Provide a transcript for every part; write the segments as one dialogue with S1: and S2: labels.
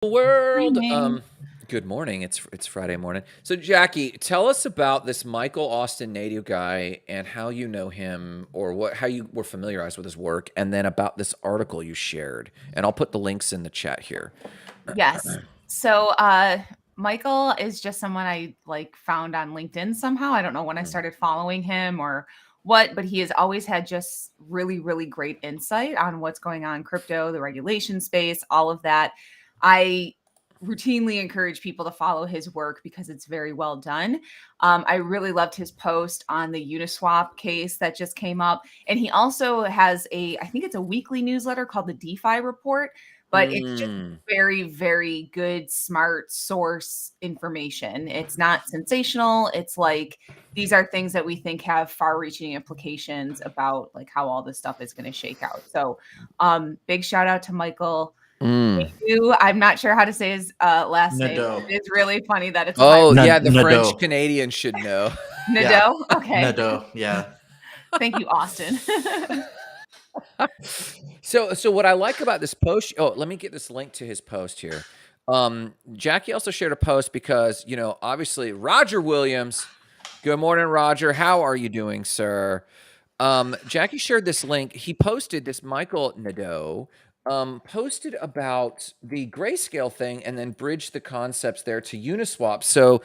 S1: World.
S2: Morning.
S1: Good morning. It's Friday morning. So Jackie, tell us about this Michael Austin native guy and how you know him, or how you were familiarized with his work, and then about this article you shared. And I'll put the links in the chat here.
S2: Yes. So Michael is just someone I found on LinkedIn somehow. I don't know when I started following him or what, but he has always had just really, really great insight on what's going on in crypto, the regulation space, all of that. I routinely encourage people to follow his work because it's very well done. I really loved his post on the Uniswap case that just came up. And he also has I think it's a weekly newsletter called the DeFi Report, but it's just very, very good, smart source information. It's not sensational. It's like these are things that we think have far-reaching implications about like how all this stuff is going to shake out. So big shout out to Michael. I'm not sure how to say his last name.
S3: Nadeau.
S2: It's really funny that it's
S1: Oh yeah, the
S3: Nadeau.
S1: French Canadian should know.
S2: Nadeau. Okay.
S3: Nadeau. Yeah.
S2: Thank you, Austin.
S1: So what I like about this post, let me get this link to his post here. Jackie also shared a post because, obviously Roger Williams. Good morning, Roger. How are you doing, sir? Jackie shared this link. He posted this, Michael Nadeau posted about the grayscale thing and then bridged the concepts there to Uniswap. So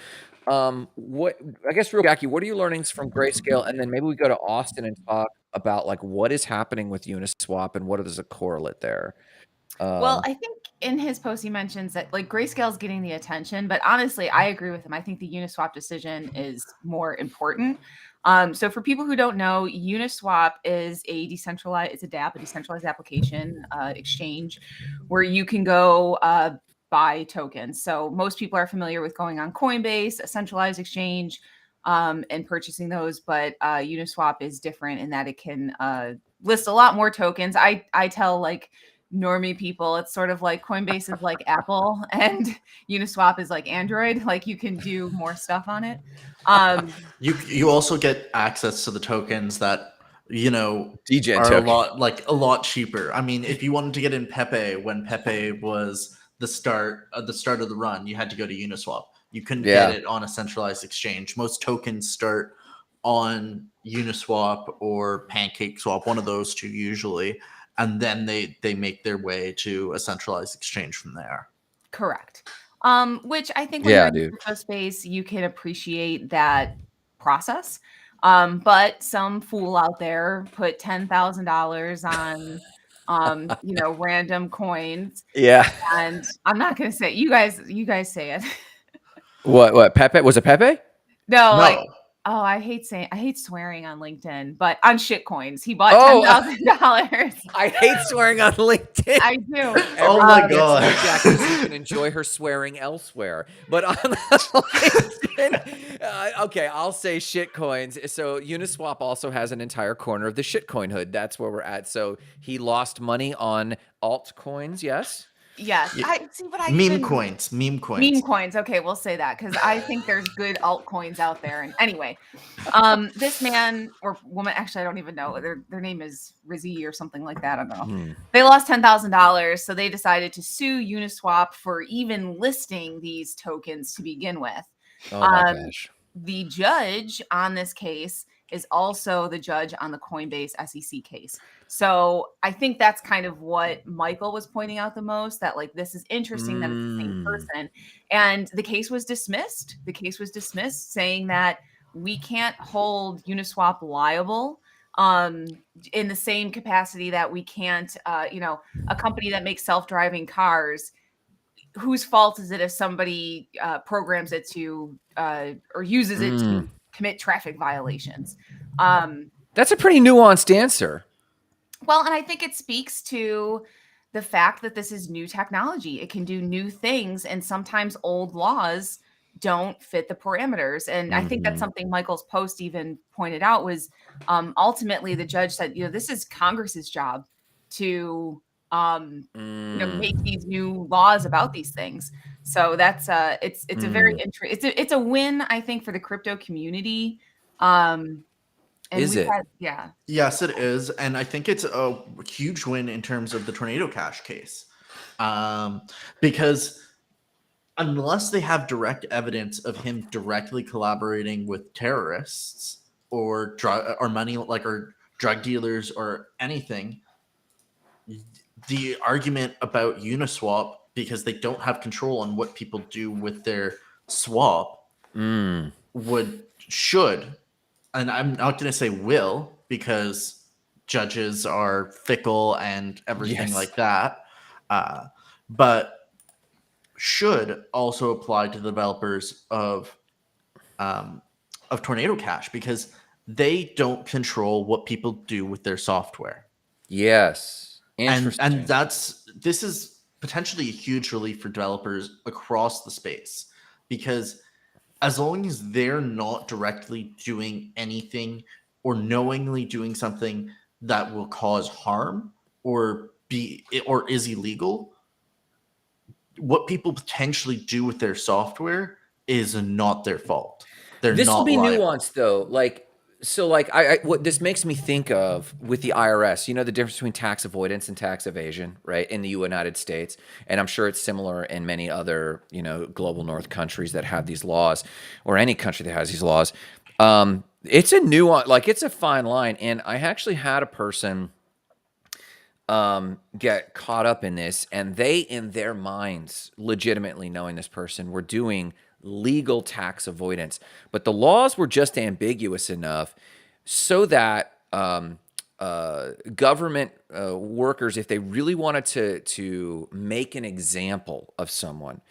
S1: Jackie, what are your learnings from grayscale? And then maybe we go to Austin and talk about like what is happening with Uniswap and what is a correlate there.
S2: Well, I think in his post he mentions that like grayscale is getting the attention, but honestly, I agree with him. I think the Uniswap decision is more important. So for people who don't know, Uniswap is a dApp, a decentralized application exchange where you can go buy tokens. So most people are familiar with going on Coinbase, a centralized exchange, and purchasing those, but Uniswap is different in that it can list a lot more tokens. I tell like normie people, it's sort of like Coinbase is like Apple and Uniswap is like Android. Like you can do more stuff on it.
S3: You also get access to the tokens that
S1: DJ
S3: are
S1: token.
S3: a lot cheaper. I mean, if you wanted to get in Pepe when Pepe was the start of the run, you had to go to Uniswap. You couldn't get it on a centralized exchange. Most tokens start on Uniswap or PancakeSwap, one of those two usually, and then they make their way to a centralized exchange from there.
S2: Correct. Which I think when you're in the crypto space, you can appreciate that process. But some fool out there put $10,000 on random coins.
S1: Yeah.
S2: And I'm not gonna say you guys say it.
S1: What Pepe? Was it Pepe?
S2: No. I hate swearing on LinkedIn, but on shitcoins, he bought $10,000.
S1: I hate swearing on LinkedIn.
S2: I do.
S3: Oh my god!
S1: Jackie, you can enjoy her swearing elsewhere, but on LinkedIn, okay, I'll say shitcoins. So Uniswap also has an entire corner of the shitcoin hood. That's where we're at. So he lost money on altcoins. Yes.
S2: Yes, I see, but
S3: meme coins.
S2: Meme coins. Okay, we'll say that because I think there's good altcoins out there. And anyway, this man or woman, actually, I don't even know. Their name is Rizzy or something like that. I don't know. They lost $10,000, so they decided to sue Uniswap for even listing these tokens to begin with.
S1: Oh my gosh.
S2: The judge on this case is also the judge on the Coinbase SEC case. So I think that's kind of what Michael was pointing out the most, that like, this is interesting that it's the same person. And the case was dismissed. Saying that we can't hold Uniswap liable in the same capacity that we can't, a company that makes self-driving cars, whose fault is it if somebody programs it to or uses it to commit traffic violations?
S1: That's a pretty nuanced answer.
S2: Well, and I think it speaks to the fact that this is new technology. It can do new things, and sometimes old laws don't fit the parameters. And I think that's something Michael's post even pointed out was ultimately the judge said, this is Congress's job to make these new laws about these things. So that's it's a very interesting. It's a win, I think, for the crypto community.
S1: Is it?
S3: Yes, it is, and I think it's a huge win in terms of the Tornado Cash case, because unless they have direct evidence of him directly collaborating with terrorists or drug dealers or anything, the argument about Uniswap, because they don't have control on what people do with their swap, should, and I'm not going to say will, because judges are fickle and everything
S1: Yes.
S3: like that, but should also apply to the developers of Tornado Cash, because they don't control what people do with their software.
S1: Yes.
S3: And
S1: Interesting.
S3: this is potentially a huge relief for developers across the space, because as long as they're not directly doing anything or knowingly doing something that will cause harm or is illegal, what people potentially do with their software is not their fault. They're
S1: This will
S3: not
S1: be
S3: liable.
S1: nuanced though. I what this makes me think of with the IRS, the difference between tax avoidance and tax evasion, right? In the United States. And I'm sure it's similar in many other, global north countries that have these laws, or any country that has these laws. It's a nuance, it's a fine line. And I actually had a person get caught up in this, and they, in their minds, legitimately knowing this person, were doing legal tax avoidance, but the laws were just ambiguous enough so that government workers, if they really wanted to make an example of someone,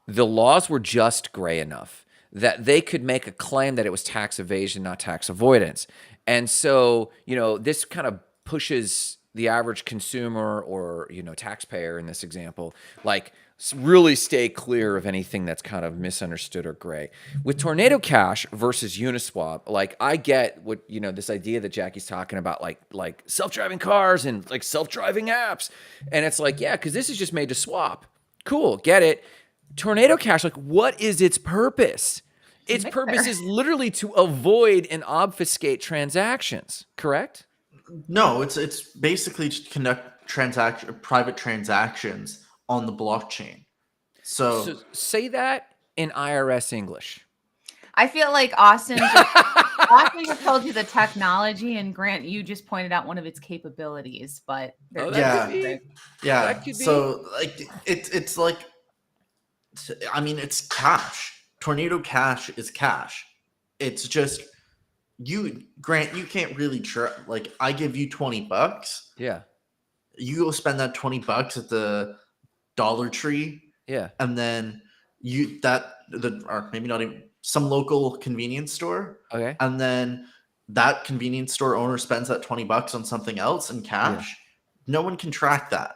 S1: the laws were just gray enough that they could make a claim that it was tax evasion, not tax avoidance. And so, this kind of pushes the average consumer or, taxpayer in this example, really stay clear of anything that's kind of misunderstood or gray. With Tornado Cash versus Uniswap, I get what, this idea that Jackie's talking about, like self-driving cars and like self-driving apps. And it's yeah, because this is just made to swap. Cool, get it. Tornado Cash, what is its purpose? Its purpose is literally to avoid and obfuscate transactions, correct?
S3: No, it's basically to conduct private transactions on the blockchain. So
S1: say that in IRS English.
S2: I feel like Austin just told you the technology, and Grant, you just pointed out one of its capabilities. But
S3: yeah. So it's like, I mean, it's cash. Tornado Cash is cash. It's just Grant, you can't really I give you $20.
S1: Yeah.
S3: You go spend that $20 at the Dollar Tree.
S1: Yeah.
S3: And then or maybe not even, some local convenience store.
S1: Okay.
S3: And then that convenience store owner spends that $20 on something else in cash. Yeah. No one can track that.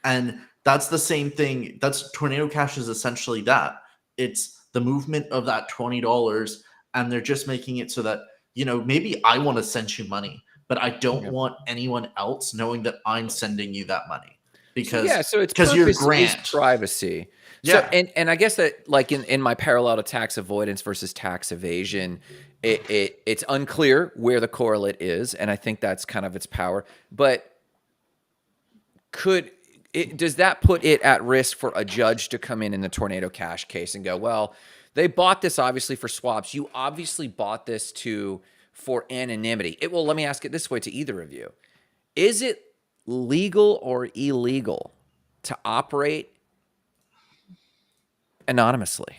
S3: And that's the same thing. That's Tornado Cash is essentially that. It's the movement of that $20, and they're just making it so that, maybe I want to send you money, but I don't want anyone else knowing that I'm sending you that money, because
S1: so it's because
S3: you're Grant.
S1: Is privacy.
S3: Yeah.
S1: So, and I guess that in my parallel to tax avoidance versus tax evasion, it's unclear where the correlate is, and I think that's kind of its power. But does that put it at risk for a judge to come in the Tornado Cash case and go, well, they bought this obviously for swaps. You obviously bought this for anonymity. Well, let me ask it this way to either of you. Is it legal or illegal to operate anonymously?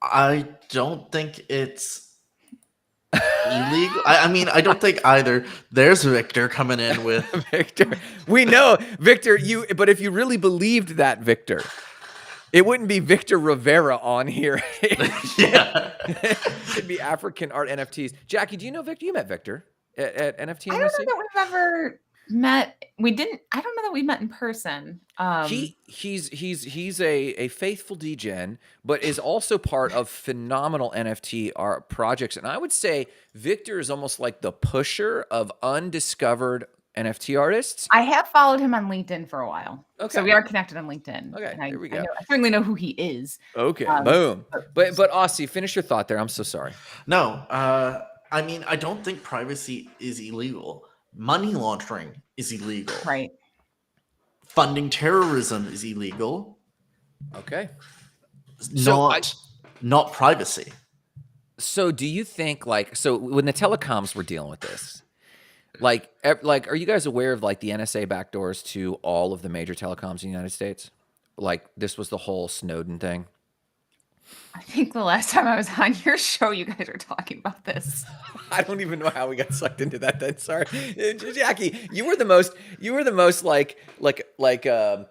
S3: I don't think it's illegal. I mean, I don't think either. There's Victor coming in with
S1: Victor. We know, Victor, but if you really believed that, Victor, it wouldn't be Victor Rivera on here.
S3: Yeah.
S1: It'd be African art NFTs. Jackie, do you know Victor? You met Victor at NFT.
S2: I don't know that we've ever met. I don't know that we met in person.
S1: He's a faithful degen, but is also part of phenomenal NFT art projects. And I would say Victor is almost like the pusher of undiscovered NFT artists.
S2: I have followed him on LinkedIn for a while.
S1: Okay.
S2: So we are connected on LinkedIn.
S1: Okay, here we go.
S2: I certainly know who he is.
S1: Okay, boom. But Aussie, finish your thought there. I'm so sorry.
S3: No, I mean, I don't think privacy is illegal. Money laundering is illegal.
S2: Right.
S3: Funding terrorism is illegal.
S1: Okay. So I
S3: not privacy.
S1: so do you think like so when the telecoms were dealing with this, like like are you guys aware of like the NSA backdoors to all of the major telecoms in the United States? Like this was the whole Snowden thing.
S2: I think the last time I was on your show, you guys were talking about this.
S1: I don't even know how we got sucked into that. Then sorry, Jackie. You were the most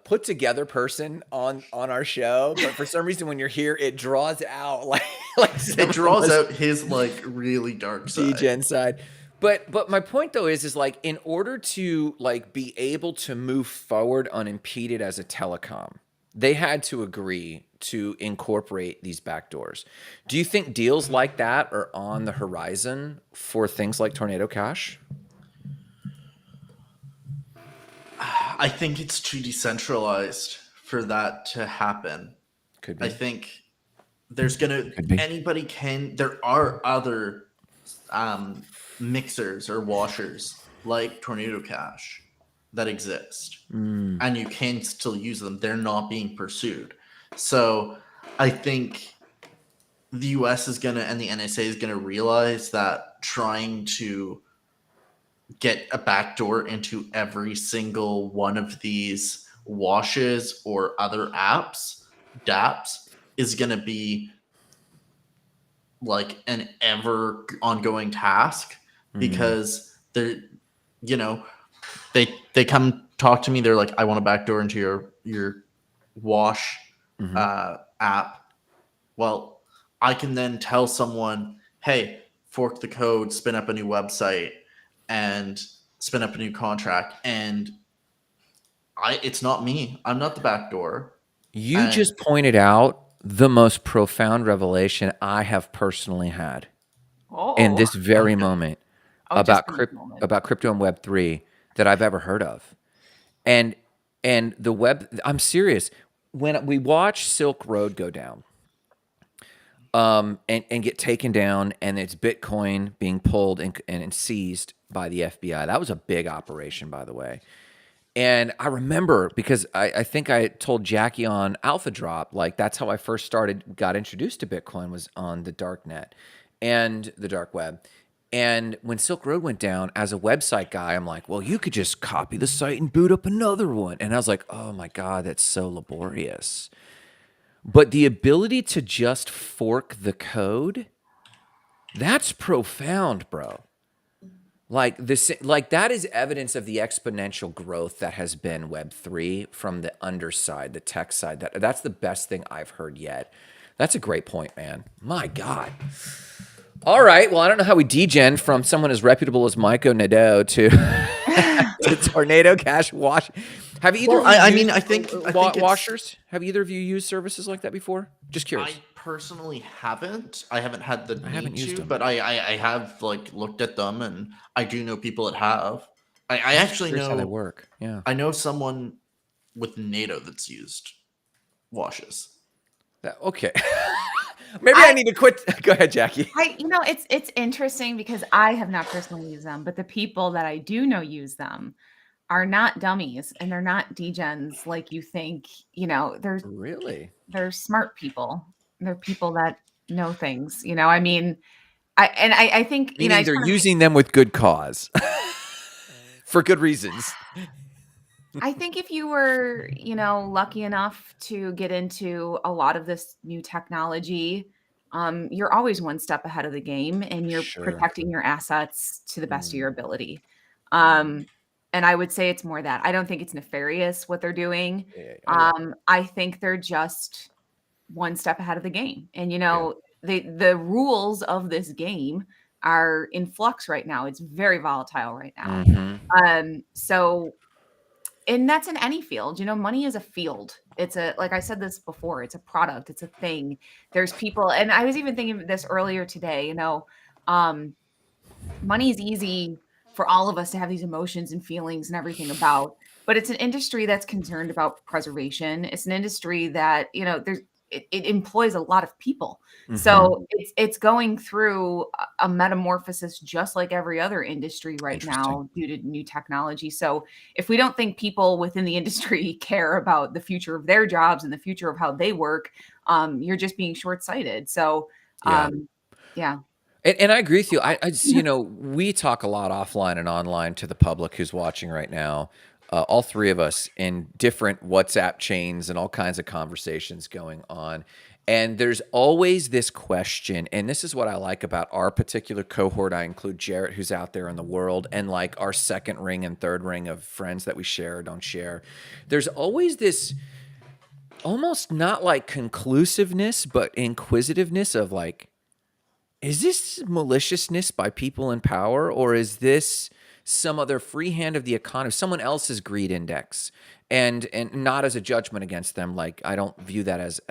S1: put together person on our show. But for some reason, when you're here, it draws out like
S3: It draws out his like really dark side.
S1: DGen side. But my point though is like in order to like be able to move forward unimpeded as a telecom, they had to agree to incorporate these backdoors. Do you think deals like that are on the horizon for things like Tornado Cash?
S3: I think it's too decentralized for that to happen.
S1: Could be.
S3: I think there's gonna anybody can. There are other mixers or washers like Tornado Cash that exist, and you can still use them. They're not being pursued. So I think the US is gonna and the NSA is gonna realize that trying to get a backdoor into every single one of these washes or other dApps is going to be like an ever ongoing task because they're, they come talk to me. They're like, I want a backdoor into your wash app. Well, I can then tell someone, hey, fork the code, spin up a new website, and spin up a new contract. And it's not me. I'm not the backdoor.
S1: You just pointed out the most profound revelation I have personally had in this very moment about crypto and Web3 that I've ever heard of. And the web, I'm serious. When we watch Silk Road go down, and get taken down, and it's Bitcoin being pulled and seized by the FBI. That was a big operation, by the way. And I remember because I think I told Jackie on Alpha Drop, like that's how I first got introduced to Bitcoin was on the dark net and the dark web. And when Silk Road went down, as a website guy, I'm like, well, you could just copy the site and boot up another one. And I was like, oh my God, that's so laborious. But the ability to just fork the code, that's profound, bro. Like this, like that is evidence of the exponential growth that has been Web3 from the underside, the tech side. That's the best thing I've heard yet. That's a great point, man. My God. All right. Well, I don't know how we degen from someone as reputable as Maiko Nadeau to Tornado Cash Wash. Have either?
S3: Well, I mean, I think
S1: washers. Have either of you used services like that before? Just curious.
S3: I personally haven't. I haven't had the need
S1: used
S3: to,
S1: them.
S3: but I have like looked at them, and I do know people that have. I actually know
S1: how they work. Yeah,
S3: I know someone with NATO that's used washes.
S1: Okay. Maybe I need to quit. Go ahead, Jackie.
S2: It's interesting because I have not personally used them, but the people that I do know use them are not dummies and they're not degens like you think. They're smart people. They're people that know things. I mean, I think
S1: meaning they're using them with good cause for good reasons.
S2: I think if you were, lucky enough to get into a lot of this new technology, you're always one step ahead of the game and you're protecting your assets to the best of your ability. And I would say it's more that. I don't think it's nefarious what they're doing. I think they're just one step ahead of the game. And, the rules of this game are in flux right now. It's very volatile right now. And that's in any field. Money is a field. Like I said this before, it's a product, it's a thing. There's people, and I was even thinking of this earlier today, money is easy for all of us to have these emotions and feelings and everything about, but it's an industry that's concerned about preservation. It's an industry that, it employs a lot of people.
S1: Mhm.
S2: So it's going through a metamorphosis just like every other industry right
S1: Interesting.
S2: now due to new technology. So if we don't think people within the industry care about the future of their jobs and the future of how they work, you're just being short-sighted. So
S1: Yeah.
S2: yeah.
S1: And I agree with you. I just, you know, we talk a lot offline and online to the public who's watching right now. All three of us in different WhatsApp chains and all kinds of conversations going on. And there's always this question, and this is what I like about our particular cohort. I include Jarrett, who's out there in the world, and like our second ring and third ring of friends that we share or don't share. There's always this almost not like conclusiveness, but inquisitiveness of like, is this maliciousness by people in power, or is this some other free hand of the economy, someone else's greed index, and not as a judgment against them? Like I don't view that as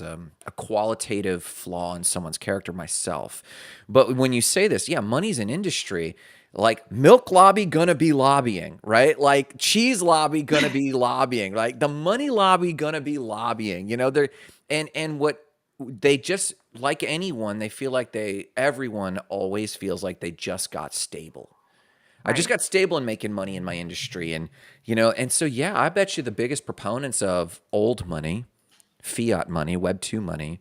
S1: a qualitative flaw in someone's character myself. But when you say this, yeah, money's an industry. Like milk lobby gonna be lobbying, right? Like cheese lobby gonna be lobbying, like the money lobby gonna be lobbying. You know, they're and what they just like anyone, they feel like everyone always feels like they just got stable. I just
S2: Right.
S1: got stable and making money in my industry. And, you know, and so, yeah, I bet you the biggest proponents of old money, fiat money, Web 2 money,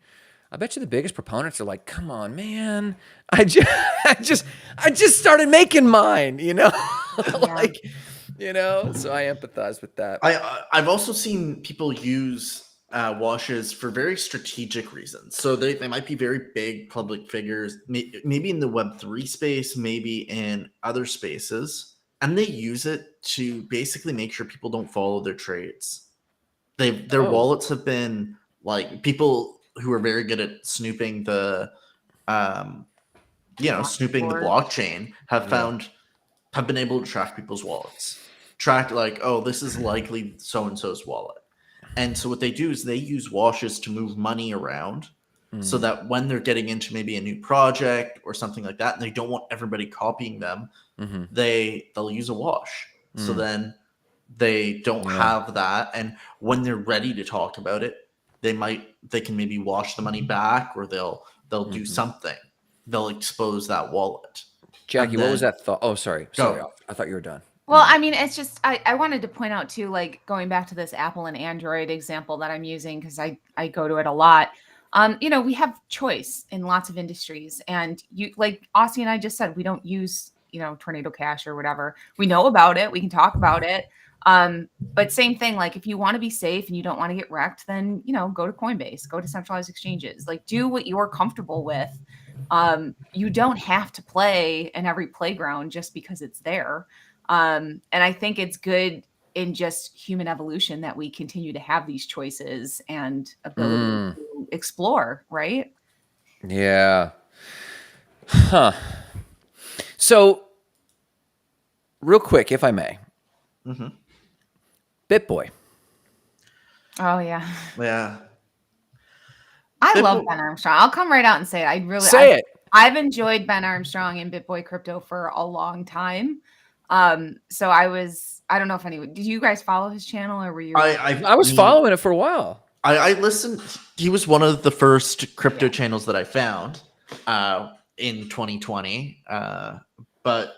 S1: I bet you the biggest proponents are like, come on, man. I just, I just started making mine, you know,
S2: Yeah.
S1: like, you know, so I empathize with that.
S3: I've also seen people use washes for very strategic reasons. So they might be very big public figures, maybe in the Web3 space, maybe in other spaces, and they use it to basically make sure people don't follow their trades. Their
S1: Oh,
S3: wallets have been like people who are very good at snooping the um, snooping the
S2: Or
S3: blockchain
S1: yeah.
S3: have been able to track people's wallets. Track like, oh, this is likely so and so's wallet. And so what they do is they use washes to move money around so
S1: Mm,
S3: that when they're getting into maybe a new project or something like that, and they don't want everybody copying them,
S1: mm-hmm,
S3: they'll use a wash. So
S1: mm,
S3: then they don't
S1: yeah.
S3: have that. And when they're ready to talk about it, they can maybe wash the money back, or they'll do
S1: Mm-hmm.
S3: something. They'll expose that wallet.
S1: Jackie,
S3: And
S1: what was
S3: then
S1: that thought? Oh, sorry. Sorry.
S3: go.
S1: I thought you were done.
S2: well, I mean, it's just I wanted to point out too, like going back to this Apple and Android example that I'm using because I go to it a lot. You know, we have choice in lots of industries, and you like Aussie and I just said we don't use Tornado Cash or whatever. We know about it, we can talk about it. But same thing, like if you want to be safe and you don't want to get wrecked, then go to Coinbase, go to centralized exchanges, like do what you're comfortable with. You don't have to play in every playground just because it's there. And I think it's good in just human evolution that we continue to have these choices and ability
S1: Mm,
S2: to explore, right?
S1: yeah. Huh. So, real quick, if I may,
S3: Mhm.
S1: BitBoy.
S2: Oh yeah.
S3: Yeah.
S2: I love
S3: People,
S2: Ben Armstrong. I'll come right out and say it.
S1: Say it.
S2: I've enjoyed Ben Armstrong and BitBoy Crypto for a long time. So I don't know if anyone did you guys follow his channel or were you
S1: I was
S3: mean,
S1: following it for a while.
S3: I listened. He was one of the first crypto
S2: Yeah.
S3: channels that I found in 2020. But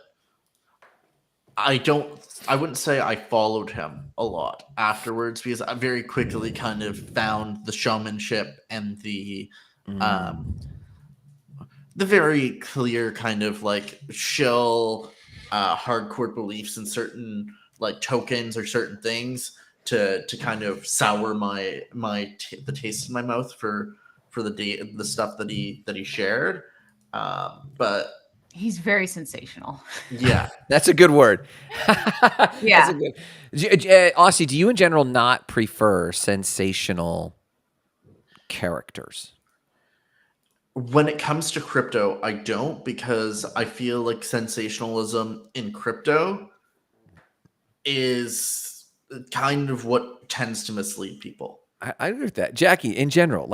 S3: I wouldn't say I followed him a lot afterwards because I very quickly kind of found the showmanship and um, the very clear kind of like shill, hardcore beliefs in certain like tokens or certain things to kind of sour the taste in my mouth for the stuff that he shared. But
S2: he's very sensational.
S3: yeah,
S1: That's a good word. That's a
S2: Yeah.
S1: good. Aussie, do you in general not prefer sensational characters?
S3: when it comes to crypto, I don't, because I feel like sensationalism in crypto is kind of what tends to mislead people.
S1: I agree with that. Jackie, in general,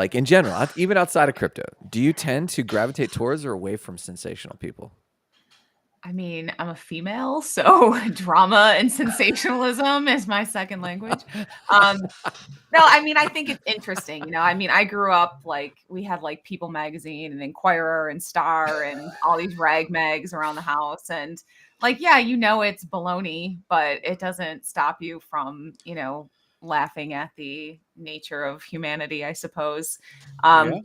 S1: even outside of crypto, do you tend to gravitate towards or away from sensational people?
S2: I mean, I'm a female, so drama and sensationalism is my second language. Um, no, I mean, I think it's interesting, you know. I mean, I grew up like we had like People Magazine and Inquirer and Star and all these rag mags around the house. And like, yeah, you know it's baloney, but it doesn't stop you from, you know, laughing at the nature of humanity, I suppose.
S1: Yeah.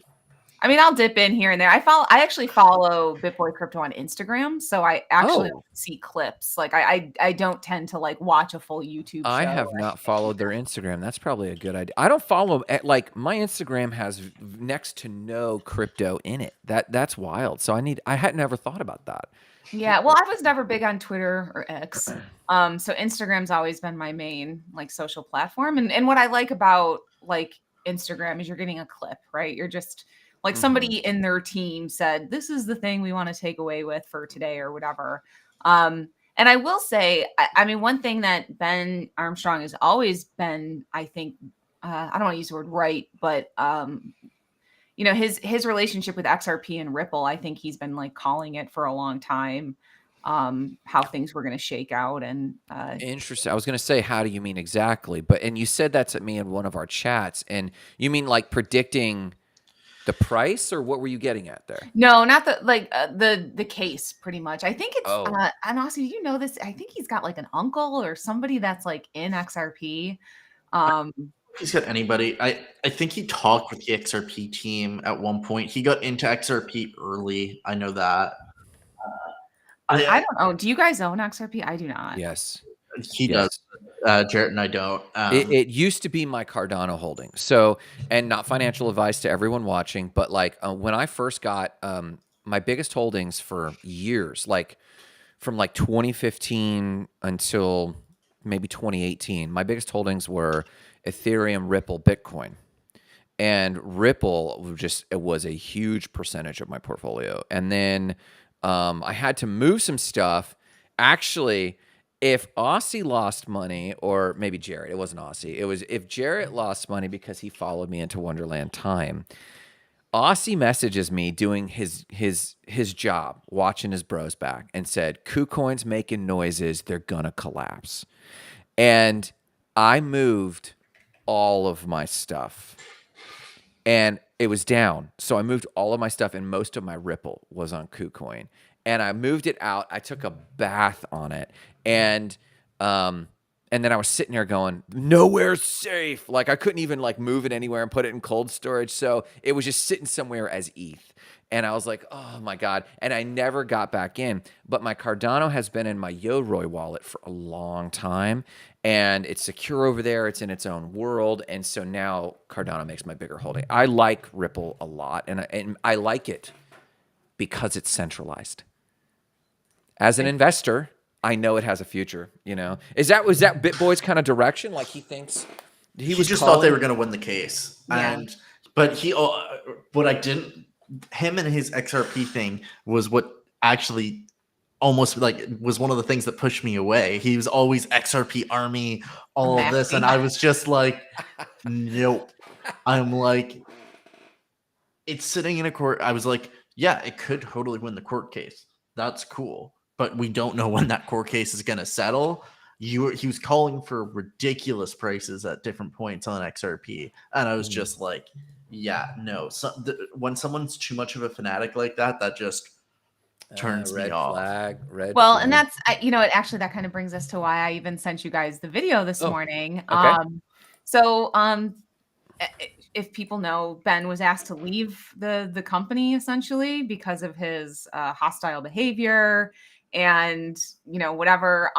S2: I mean, I'll dip in here and there. I actually follow BitBoy Crypto on Instagram, so I actually
S1: Oh,
S2: see clips. Like I don't tend to like watch a full YouTube
S1: I
S2: show
S1: have
S2: or
S1: not
S2: anything.
S1: followed their Instagram. That's probably a good idea. I don't follow like my Instagram has next to no crypto in it. That's wild. So I had never thought about that.
S2: Yeah, well, I was never big on Twitter or X. So Instagram's always been my main like social platform. And what I like about like Instagram is you're getting a clip, right? You're just like
S1: Mhm.
S2: somebody in their team said, this is the thing we want to take away with for today or whatever. And I will say, I mean, one thing that Ben Armstrong has always been, I think, I don't want to use the word right, but you know, his relationship with XRP and Ripple, I think he's been like calling it for a long time, how things were going to shake out. And
S1: Interesting. I was going to say, how do you mean exactly? And you said that to me in one of our chats. And you mean like predicting the price, or what were you getting at there?
S2: no, not the like the case pretty much. I think it's
S1: Oh,
S2: and also, you know this, I think he's got like an uncle or somebody that's like in XRP. Um,
S3: He's got anybody. I think he talked with the XRP team at one point. He got into XRP early. I know that.
S2: I
S3: I
S2: don't know. Do you guys own XRP? I do not.
S1: yes.
S3: He does.
S1: Yes.
S3: Jarrett and I don't.
S1: It used to be my Cardano holding. So, and not financial advice to everyone watching, but like when I first got my biggest holdings for years, like from like 2015 until maybe 2018, my biggest holdings were Ethereum, Ripple, Bitcoin. And Ripple it was a huge percentage of my portfolio. And then I had to move some stuff. Actually, if Aussie lost money, or maybe Jarrett, it wasn't Aussie. It was if Jarrett lost money because he followed me into Wonderland Time. Aussie messages me doing his job, watching his bros back, and said, KuCoin's making noises, they're gonna collapse. And I moved all of my stuff and it was down. So I moved all of my stuff, and most of my Ripple was on KuCoin. And I moved it out. I took a bath on it, and um, and then I was sitting there going, nowhere's safe. Like I couldn't even like move it anywhere and put it in cold storage. So it was just sitting somewhere as ETH. And I was like, oh my God. And I never got back in. But my Cardano has been in my Yoroi wallet for a long time. And it's secure over there. It's in its own world. And so now Cardano makes my bigger holding. I like Ripple a lot. And I like it because it's centralized. As an investor, I know it has a future. You know, was that BitBoy's kind of direction? Like he thinks
S3: he
S1: was
S3: just
S1: calling?
S3: thought they were going to win the case,
S2: Yeah.
S3: but what I didn't. Him and his XRP thing was what actually almost like was one of the things that pushed me away. He was always XRP army, all of this, and I was just like, nope. I'm like, it's sitting in a court. I was like, yeah, it could totally win the court case. That's cool, but we don't know when that court case is going to settle. He was calling for ridiculous prices at different points on XRP, and I was just like, yeah, no. When someone's too much of a fanatic like that, that just turns me off.
S1: Red
S2: Well,
S1: flag.
S2: and that's you know, actually that kind of brings us to why I even sent you guys the video this morning.
S1: Okay.
S2: So if people know, Ben was asked to leave the company essentially because of his hostile behavior and you know whatever.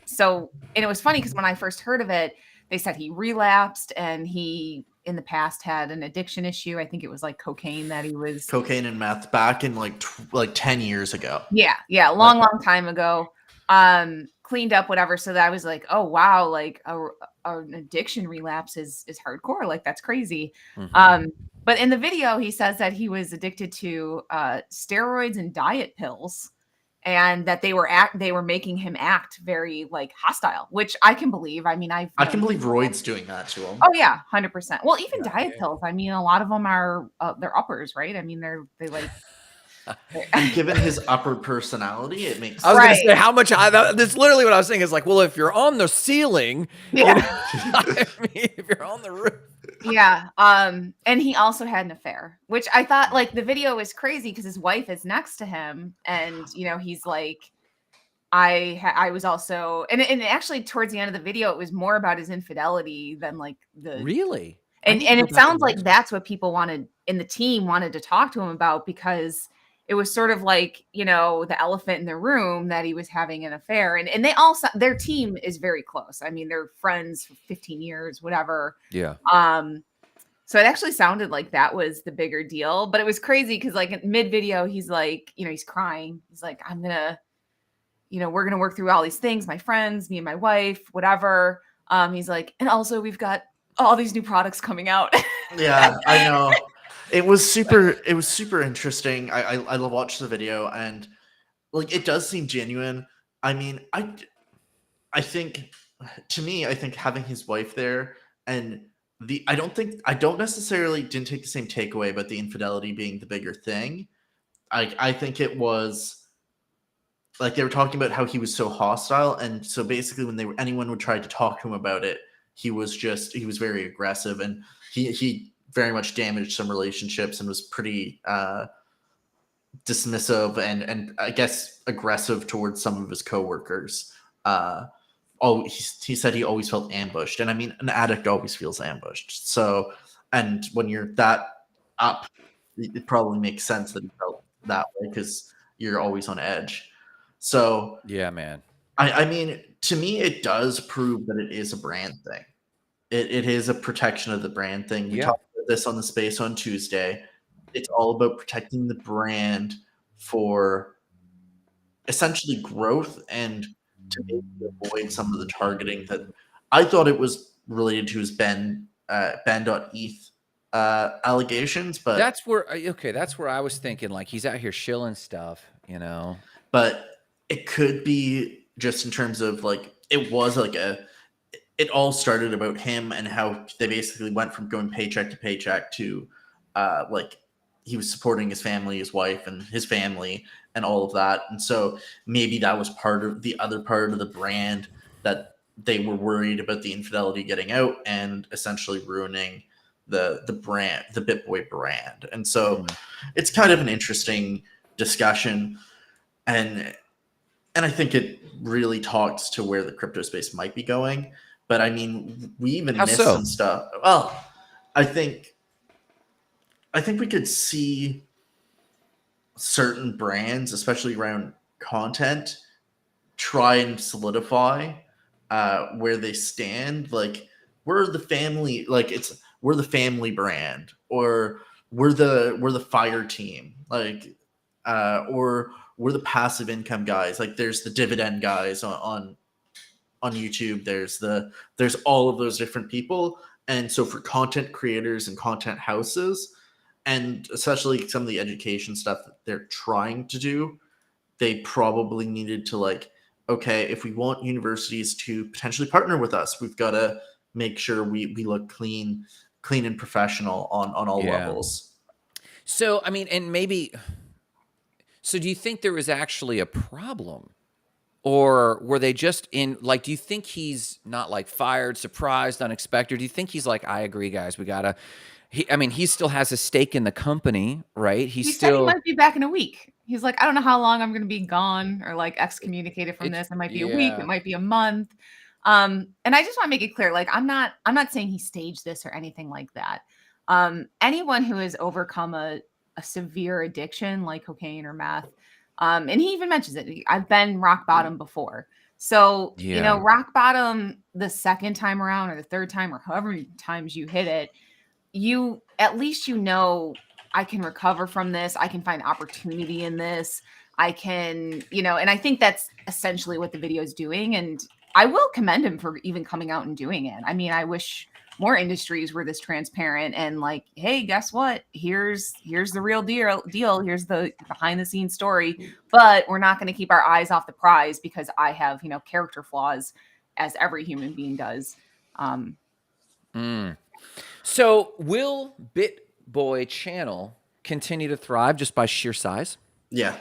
S2: So and it was funny because when I first heard of it, they said he relapsed and he in the past had an addiction issue. I think it was like cocaine that he was
S3: cocaine and meth back in like 10 years ago.
S2: Yeah, long time ago. Cleaned up whatever. So that I was like, oh wow, like an addiction relapse is hardcore. Like that's crazy.
S1: Mm-hmm.
S2: But in the video, he says that he was addicted to steroids and diet pills, and that they were making him act very like hostile, which I can believe. I mean, I
S3: can believe Royd's doing that to him.
S2: Oh yeah, 100%. Well, even diet pills. I mean, a lot of them are they're uppers, right? I mean, they like
S3: Given his upward personality, it makes
S1: I was gonna say
S2: Right.
S1: how much that's literally what I was saying is like, well, if you're on the ceiling, you know,
S2: Yeah.
S1: I mean, if you're on the roof.
S2: Yeah. And he also had an affair, which I thought like the video was crazy because his wife is next to him, and he's like, I was also, and actually towards the end of the video, it was more about his infidelity than like
S1: Really? I
S2: and
S1: need to go
S2: it
S1: back and
S2: sounds
S1: watch
S2: like
S1: this.
S2: that's what people wanted in the team wanted to talk to him about, because it was sort of like, the elephant in the room that he was having an affair, and they all their team is very close. I mean, they're friends for 15 years, whatever.
S1: Yeah.
S2: So it actually sounded like that was the bigger deal, but it was crazy because like in mid video, he's like, he's crying. He's like, we're gonna work through all these things, my friends, me and my wife, whatever. He's like, and also we've got all these new products coming out.
S3: Yeah, I know. It was super interesting. I watched the video, and like it does seem genuine. I mean, I think, to me, I think having his wife there, and I don't necessarily didn't take the same takeaway about the infidelity being the bigger thing. I think it was like they were talking about how he was so hostile, and so basically when anyone would try to talk to him about it, he was very aggressive, and he very much damaged some relationships and was pretty dismissive and I guess aggressive towards some of his coworkers. He said he always felt ambushed, and I mean, an addict always feels ambushed. So, and when you're that up, it probably makes sense that he felt that way because you're always on edge. So,
S1: Yeah, man.
S3: I mean, to me, it does prove that it is a brand thing. It is a protection of the brand thing. We
S1: Yeah.
S3: talked about this on the space on Tuesday. It's all about protecting the brand for essentially growth and to maybe avoid some of the targeting that I thought it was related to his Ben.eth allegations, but
S1: That's where that's where I was thinking like he's out here shilling stuff,
S3: but it could be just in terms of like it all started about him and how they basically went from going paycheck to paycheck to like he was supporting his family, his wife, and his family, and all of that. And so maybe that was part of the other part of the brand that they were worried about the infidelity getting out and essentially ruining the brand, the BitBoy brand. And so it's kind of an interesting discussion, and I think it really talks to where the crypto space might be going. But I mean, we even
S1: How
S3: missed
S1: so?
S3: some stuff. Well, I think we could see certain brands, especially around content, try and solidify where they stand. Like we're the family, we're the family brand, or we're the fire team, or we're the passive income guys. Like there's the dividend guys on YouTube. There's all of those different people. And so for content creators and content houses, and especially some of the education stuff that they're trying to do, they probably needed to okay, if we want universities to potentially partner with us, we've got to make sure we look clean and professional on all levels.
S1: So, I mean, and maybe, so do you think there was actually a problem? Or were they just do you think he's not like fired, surprised, unexpected? Do you think he's like, I agree, guys, he still has a stake in the company, right?
S2: He said he might be back in a week. He's like, I don't know how long I'm going to be gone or like excommunicated from this. It might be a week. It might be a month. And I just want to make it clear, like, I'm not saying he staged this or anything like that. Anyone who has overcome a severe addiction like cocaine or meth, and he even mentions it, I've been rock bottom before. So, rock bottom the second time around or the third time or however many times you hit it, you at least I can recover from this. I can find opportunity in this. I can, and I think that's essentially what the video is doing. And I will commend him for even coming out and doing it. I mean, I wish more industries were this transparent and like, hey, guess what? Here's the real deal. Here's the behind the scenes story. But we're not going to keep our eyes off the prize because I have, character flaws, as every human being does.
S1: So will BitBoy channel continue to thrive just by sheer size?
S3: Yeah.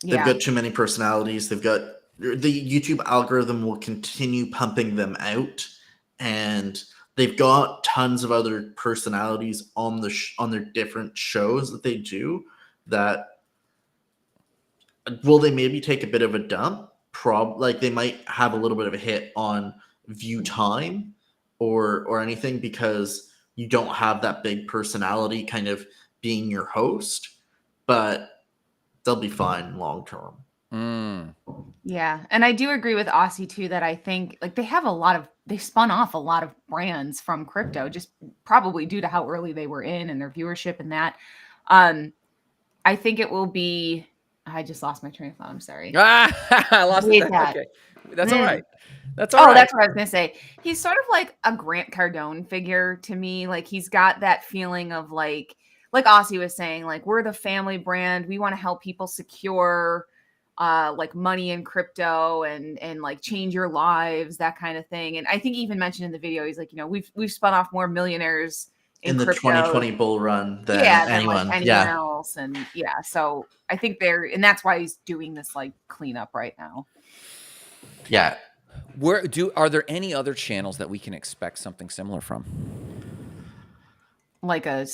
S3: They've
S2: Yeah.
S3: got too many personalities. They've got the YouTube algorithm will continue pumping them out, and they've got tons of other personalities on on their different shows that they do. That will they maybe take a bit of a dump? Like they might have a little bit of a hit on view time or anything because you don't have that big personality kind of being your host, but they'll be fine long term.
S2: Yeah. And I do agree with Aussie too that I think like they spun off a lot of brands from crypto, just probably due to how early they were in and their viewership and that. I think it will be I just lost my train of thought. I'm sorry.
S1: I lost
S2: Read
S1: it.
S2: that.
S1: Okay. That's all
S2: Mm.
S1: right. That's all
S2: Oh,
S1: right.
S2: that's what I was gonna say. He's sort of like a Grant Cardone figure to me. Like he's got that feeling of like Aussie was saying, like we're the family brand. We want to help people secure like money in crypto and like change your lives, that kind of thing. And I think he even mentioned in the video, he's like, you know, we've spun off more millionaires in
S3: the
S2: crypto
S3: 2020 bull run than
S2: than like
S3: anyone.
S2: anyone else. And yeah, so I think and that's why he's doing this like cleanup right now.
S3: Yeah.
S1: Are there any other channels that we can expect something similar from?
S2: Like a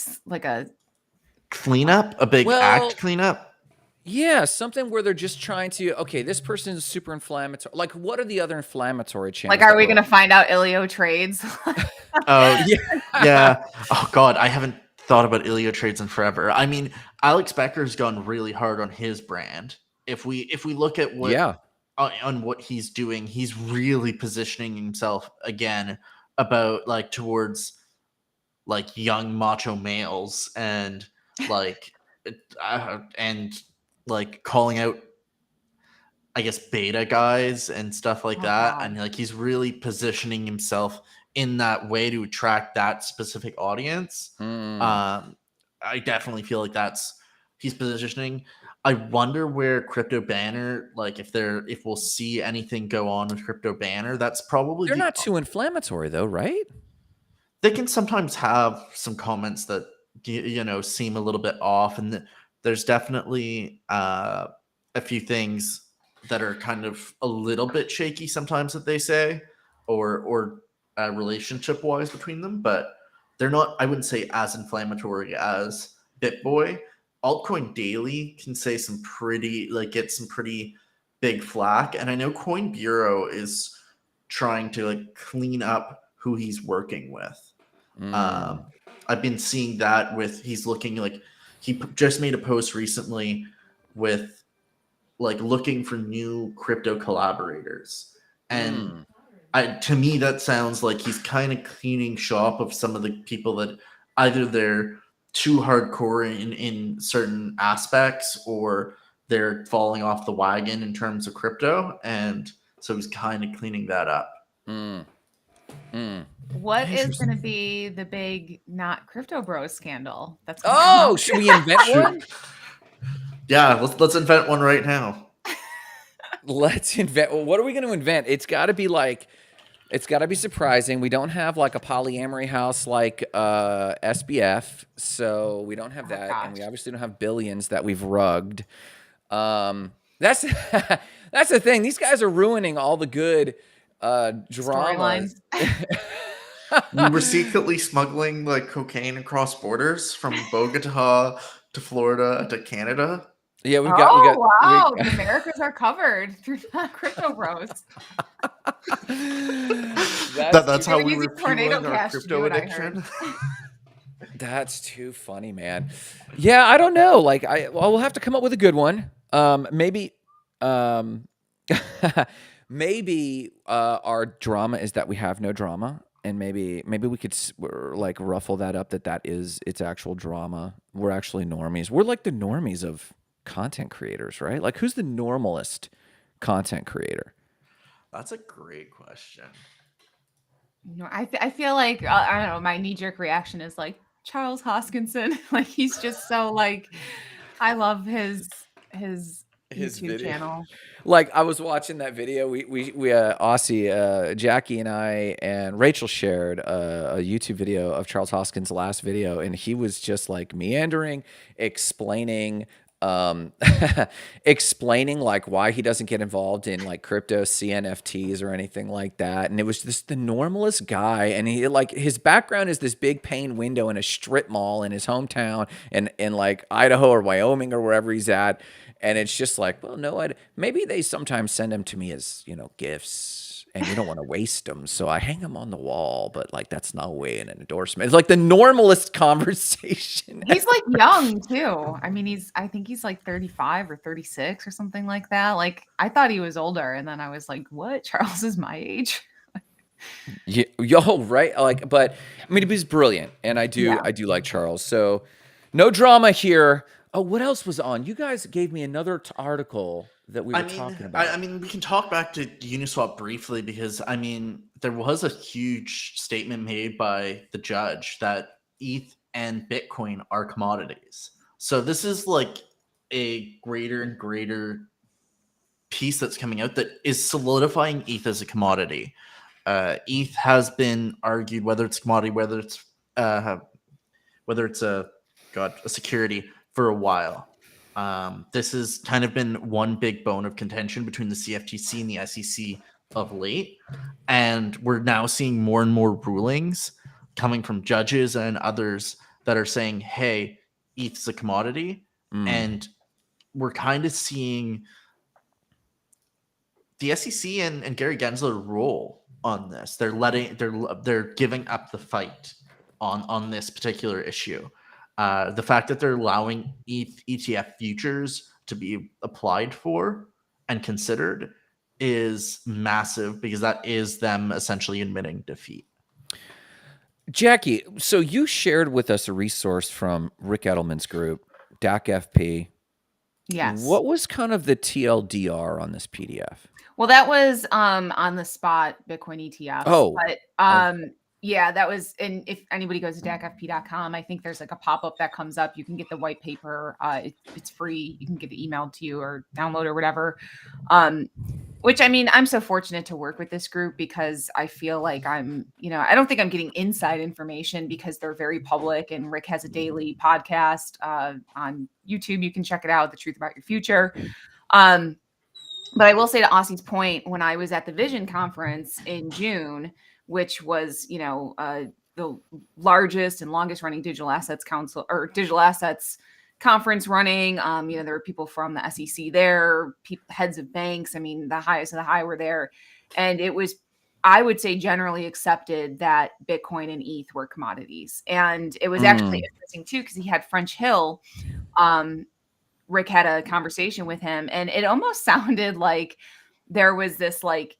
S3: Cleanup, a big act cleanup.
S1: Yeah, something where they're just trying to, okay, this person is super inflammatory. Like, what are the other inflammatory channels?
S2: Like, are we going to find out Ilio trades?
S3: Oh, yeah. Oh, God, I haven't thought about Ilio trades in forever. I mean, Alex Becker's gone really hard on his brand. If we look at what on what he's doing, he's really positioning himself again about like towards like young macho males and like and like calling out I guess beta guys and stuff like that.
S2: God.
S3: And like he's really positioning himself in that way to attract that specific audience. I definitely feel like he's positioning. I wonder where Crypto Banner, like if we'll see anything go on with Crypto Banner. That's probably
S1: they're not too inflammatory though, right?
S3: They can sometimes have some comments that seem a little bit off, and there's definitely a few things that are kind of a little bit shaky sometimes that they say, or relationship wise between them, but they're not. I wouldn't say as inflammatory as BitBoy. Altcoin Daily can say some pretty get some pretty big flack, and I know Coin Bureau is trying to like clean up who he's working with. I've been seeing that he's looking like he just made a post recently with like looking for new crypto collaborators, and to me that sounds like he's kind of cleaning shop of some of the people that either they're too hardcore in certain aspects or they're falling off the wagon in terms of crypto, and so he's kind of cleaning that up.
S2: What is going to be the big not crypto bros scandal? That's
S1: should we invent one?
S3: Yeah, let's invent one right now.
S1: Let's invent. Well, what are we going to invent? It's got to be surprising. We don't have like a polyamory house like SBF, so we don't have that, and we obviously don't have billions that we've rugged. That's that's the thing. These guys are ruining all the good dramas.
S3: We were secretly smuggling like cocaine across borders from Bogota to Florida to Canada.
S2: Yeah, we got. Wow, the Americas are covered through crypto bros.
S3: That's how we were fueling our crypto addiction.
S1: That's too funny, man. Yeah, I don't know. Like, we'll have to come up with a good one. Maybe our drama is that we have no drama. And maybe we could like ruffle that up that is its actual drama. We're actually normies. We're like the normies of content creators, right? Like who's the normalest content creator?
S3: That's a great question.
S2: You know, I feel like I don't know. My knee-jerk reaction is like Charles Hoskinson. Like he's just so like I love his YouTube channel.
S1: Like I was watching that video. We Aussie, Jackie and I and Rachel shared a YouTube video of Charles Hoskin's last video, and he was just like meandering, explaining um, explaining like why he doesn't get involved in like crypto CNFTs or anything like that. And it was just the normalest guy. And he like his background is this big pane window in a strip mall in his hometown in like Idaho or Wyoming or wherever he's at. And it's just like, well, no, maybe they sometimes send them to me as, gifts. And you don't want to waste them, so I hang them on the wall. But like, that's no way an endorsement. It's like the normalest conversation.
S2: He's like young too. I mean, I think he's like 35 or 36 or something like that. Like, I thought he was older, and then I was like, what? Charles is my age.
S1: Yeah, yo, right? Like, but I mean, he was brilliant, and I do
S2: Yeah.
S1: like Charles. So, no drama here. Oh, what else was on? You guys gave me another article that we were talking about.
S3: I mean, we can talk back to Uniswap briefly because I mean, there was a huge statement made by the judge that ETH and Bitcoin are commodities. So this is like a greater and greater piece that's coming out that is solidifying ETH as a commodity. ETH has been argued whether it's a commodity, whether it's a security for a while. This has kind of been one big bone of contention between the CFTC and the SEC of late, and we're now seeing more and more rulings coming from judges and others that are saying, "Hey, ETH's a commodity," and we're kind of seeing the SEC and Gary Gensler rule on this. They're giving up the fight on this particular issue. The fact that they're allowing ETF futures to be applied for and considered is massive because that is them essentially admitting defeat.
S1: Jackie, so you shared with us a resource from Rick Edelman's group, DAC-FP.
S2: Yes.
S1: What was kind of the TLDR on this PDF?
S2: Well, that was on the spot Bitcoin ETFs.
S1: Oh,
S2: but yeah, that was. And if anybody goes to dacfp.com, I think there's like a pop-up that comes up. You can get the white paper. It's free. You can get it emailed to you or download or whatever. Which, I mean, I'm so fortunate to work with this group because I feel like I don't think I'm getting inside information because they're very public, and Rick has a daily podcast on YouTube. You can check it out, The Truth About Your Future. But I will say to Aussie's point, when I was at the Vision conference in June, which was, the largest and longest running digital assets council or digital assets conference running, there were people from the SEC there, heads of banks. I mean, the highest of the high were there. And it was, I would say, generally accepted that Bitcoin and ETH were commodities. And it was actually interesting too, because he had French Hill, Rick had a conversation with him, and it almost sounded like there was this like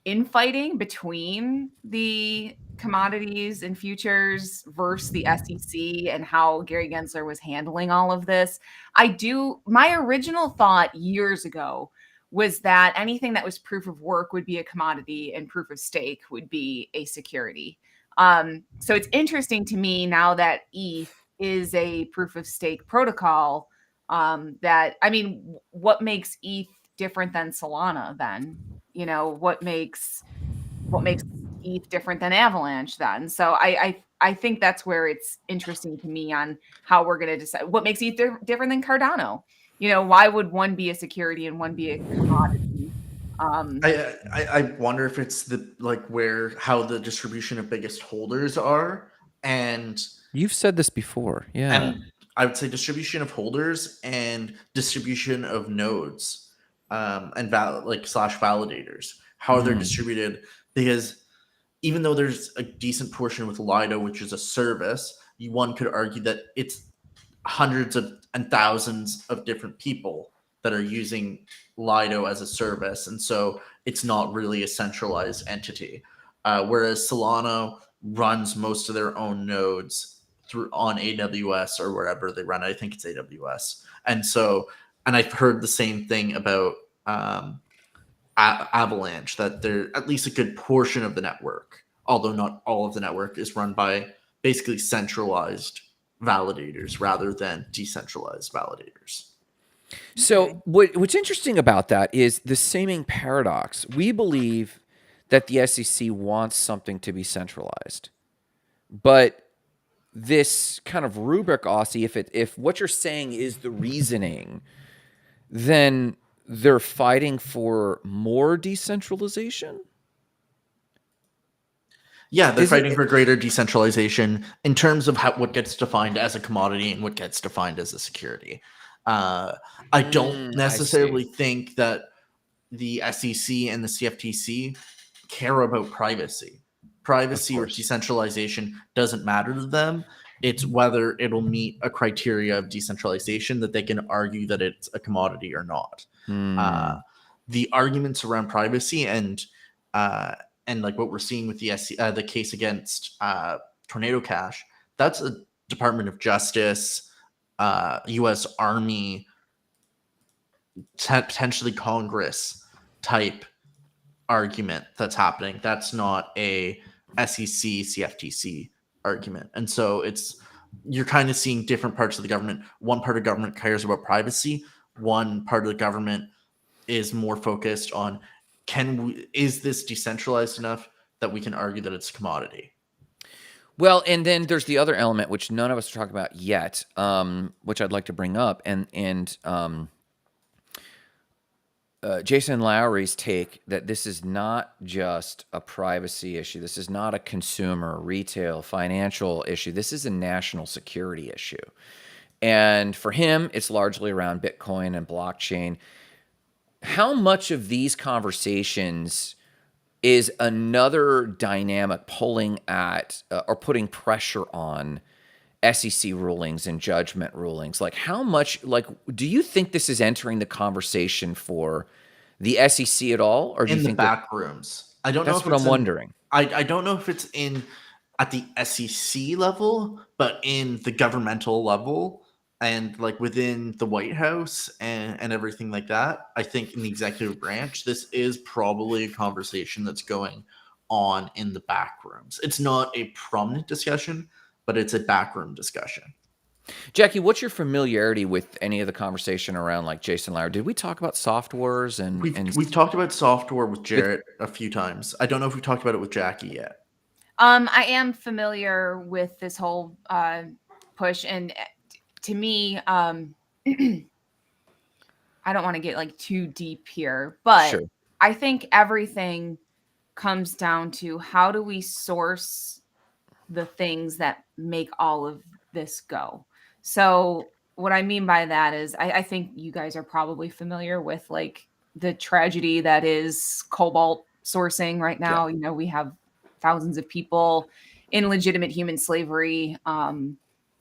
S2: infighting between the commodities and futures versus the SEC and how Gary Gensler was handling all of this. My original thought years ago was that anything that was proof of work would be a commodity and proof of stake would be a security. So it's interesting to me now that ETH is a proof of stake protocol. What makes ETH different than Solana then? What makes ETH different than Avalanche then? So I think that's where it's interesting to me on how we're going to decide what makes ETH different than Cardano. Why would one be a security and one be a commodity?
S3: I wonder if it's how the distribution of biggest holders are, and
S1: you've said this before, yeah.
S3: And I would say distribution of holders and distribution of nodes, and slash validators. How they're distributed, because even though there's a decent portion with Lido, which is a service, one could argue that it's hundreds and thousands of different people that are using Lido as a service, and so it's not really a centralized entity. Whereas Solana runs most of their own nodes on AWS or wherever they run. I think it's AWS. And I've heard the same thing about Avalanche, that they're at least a good portion of the network, although not all of the network, is run by basically centralized validators rather than decentralized validators.
S1: So what's interesting about that is the seeming paradox. We believe that the SEC wants something to be centralized, but this kind of rubric, Aussie, if what you're saying is the reasoning, then they're fighting for more decentralization?
S3: Yeah, they're
S1: Is
S3: fighting
S1: it
S3: for greater decentralization in terms of what gets defined as a commodity and what gets defined as a security. I don't
S1: I see.
S3: necessarily think that the SEC and the CFTC care about privacy.
S1: Of
S3: Privacy or
S1: course.
S3: decentralization doesn't matter to them. It's whether it'll meet a criteria of decentralization that they can argue that it's a commodity or not. Uh,
S1: Hmm.
S3: the arguments around privacy uh, and like what we're seeing with the case against Tornado Cash, that's a Department of Justice, U.S. Army, potentially Congress type argument that's happening. That's not a SEC CFTC argument. And so you're kind of seeing different parts of the government. One part of government cares about privacy. One part of the government is more focused on is this decentralized enough that we can argue that it's a commodity?
S1: Well, and then there's the other element which none of us are talking about yet, which I'd like to bring up, and Jason Lowry's take that this is not just a privacy issue. This is not a consumer, retail, financial issue. This is a national security issue. And for him, it's largely around Bitcoin and blockchain. How much of these conversations is another dynamic pulling at or putting pressure on SEC rulings and judgment rulings? Like, how much, like, do you think this is entering the conversation for the SEC at all? Or do you
S3: In the
S1: think that
S3: back rooms. I don't know
S1: that's
S3: if
S1: what
S3: it's
S1: I'm
S3: in.
S1: wondering?
S3: I don't know if it's in at the SEC level, but in the governmental level and like within the White House and everything like that. I think in the executive branch, this is probably a conversation that's going on in the back rooms. It's not a prominent discussion, but it's a backroom discussion.
S1: Jackie, what's your familiarity with any of the conversation around like Jason Lauer? Did we talk about soft wars
S3: We've talked about software with
S1: with
S3: Jarrett a few times. I don't know if we talked about it with Jackie yet.
S2: I am familiar with this whole push, and to me, I don't want to get like too deep here, but
S1: sure.
S2: I think everything comes down to how do we source the things that make all of this go. So what I mean by that is I think you guys are probably familiar with like the tragedy that is cobalt sourcing right
S1: Yeah.
S2: now. You know, we have thousands of people in legitimate human slavery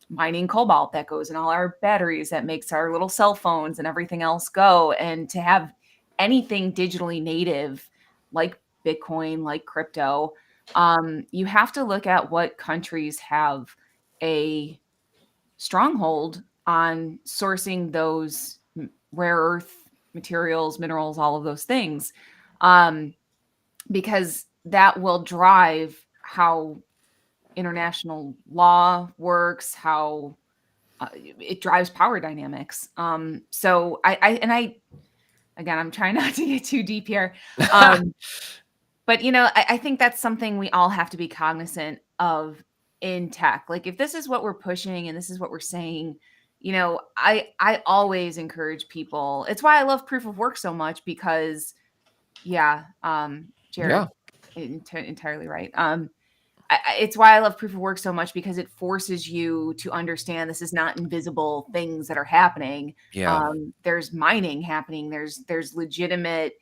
S2: mining cobalt that goes in all our batteries that makes our little cell phones and everything else go. And to have anything digitally native like Bitcoin, like crypto, you have to look at what countries have a stronghold on sourcing those rare earth materials, minerals, all of those things, because that will drive how international law works, how it drives power dynamics. So I again, I'm trying not to get too deep here. Um, but I think that's something we all have to be cognizant of in tech. Like if this is what we're pushing and this is what we're saying, I always encourage people. It's why I love proof of work so much because yeah,
S1: Yeah.
S2: Jared, entirely right. It's why I love proof of work so much because it forces you to understand this is not invisible things that are happening.
S1: Yeah.
S2: There's mining happening. There's legitimate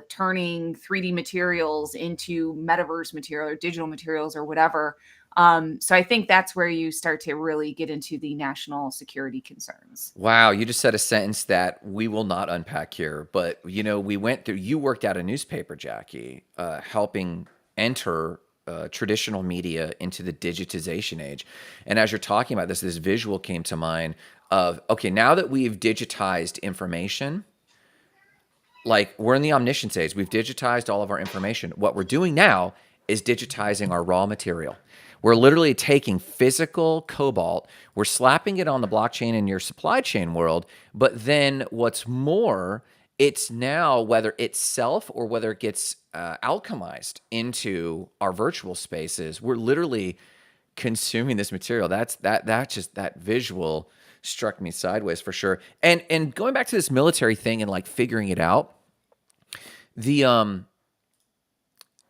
S2: turning 3D materials into metaverse material or digital materials or whatever. So I think that's where you start to really get into the national security concerns.
S1: Wow, you just said a sentence that we will not unpack here, but you worked at a newspaper, Jackie, helping enter traditional media into the digitization age. And as you're talking about this visual came to mind of, okay, now that we've digitized information, like we're in the omniscience age, we've digitized all of our information. What we're doing now is digitizing our raw material. We're literally taking physical cobalt, we're slapping it on the blockchain in your supply chain world. But then what's more, it's now whether itself or whether it gets alchemized into our virtual spaces, we're literally consuming this material. That just that visual struck me sideways for sure. And going back to this military thing and like figuring it out, the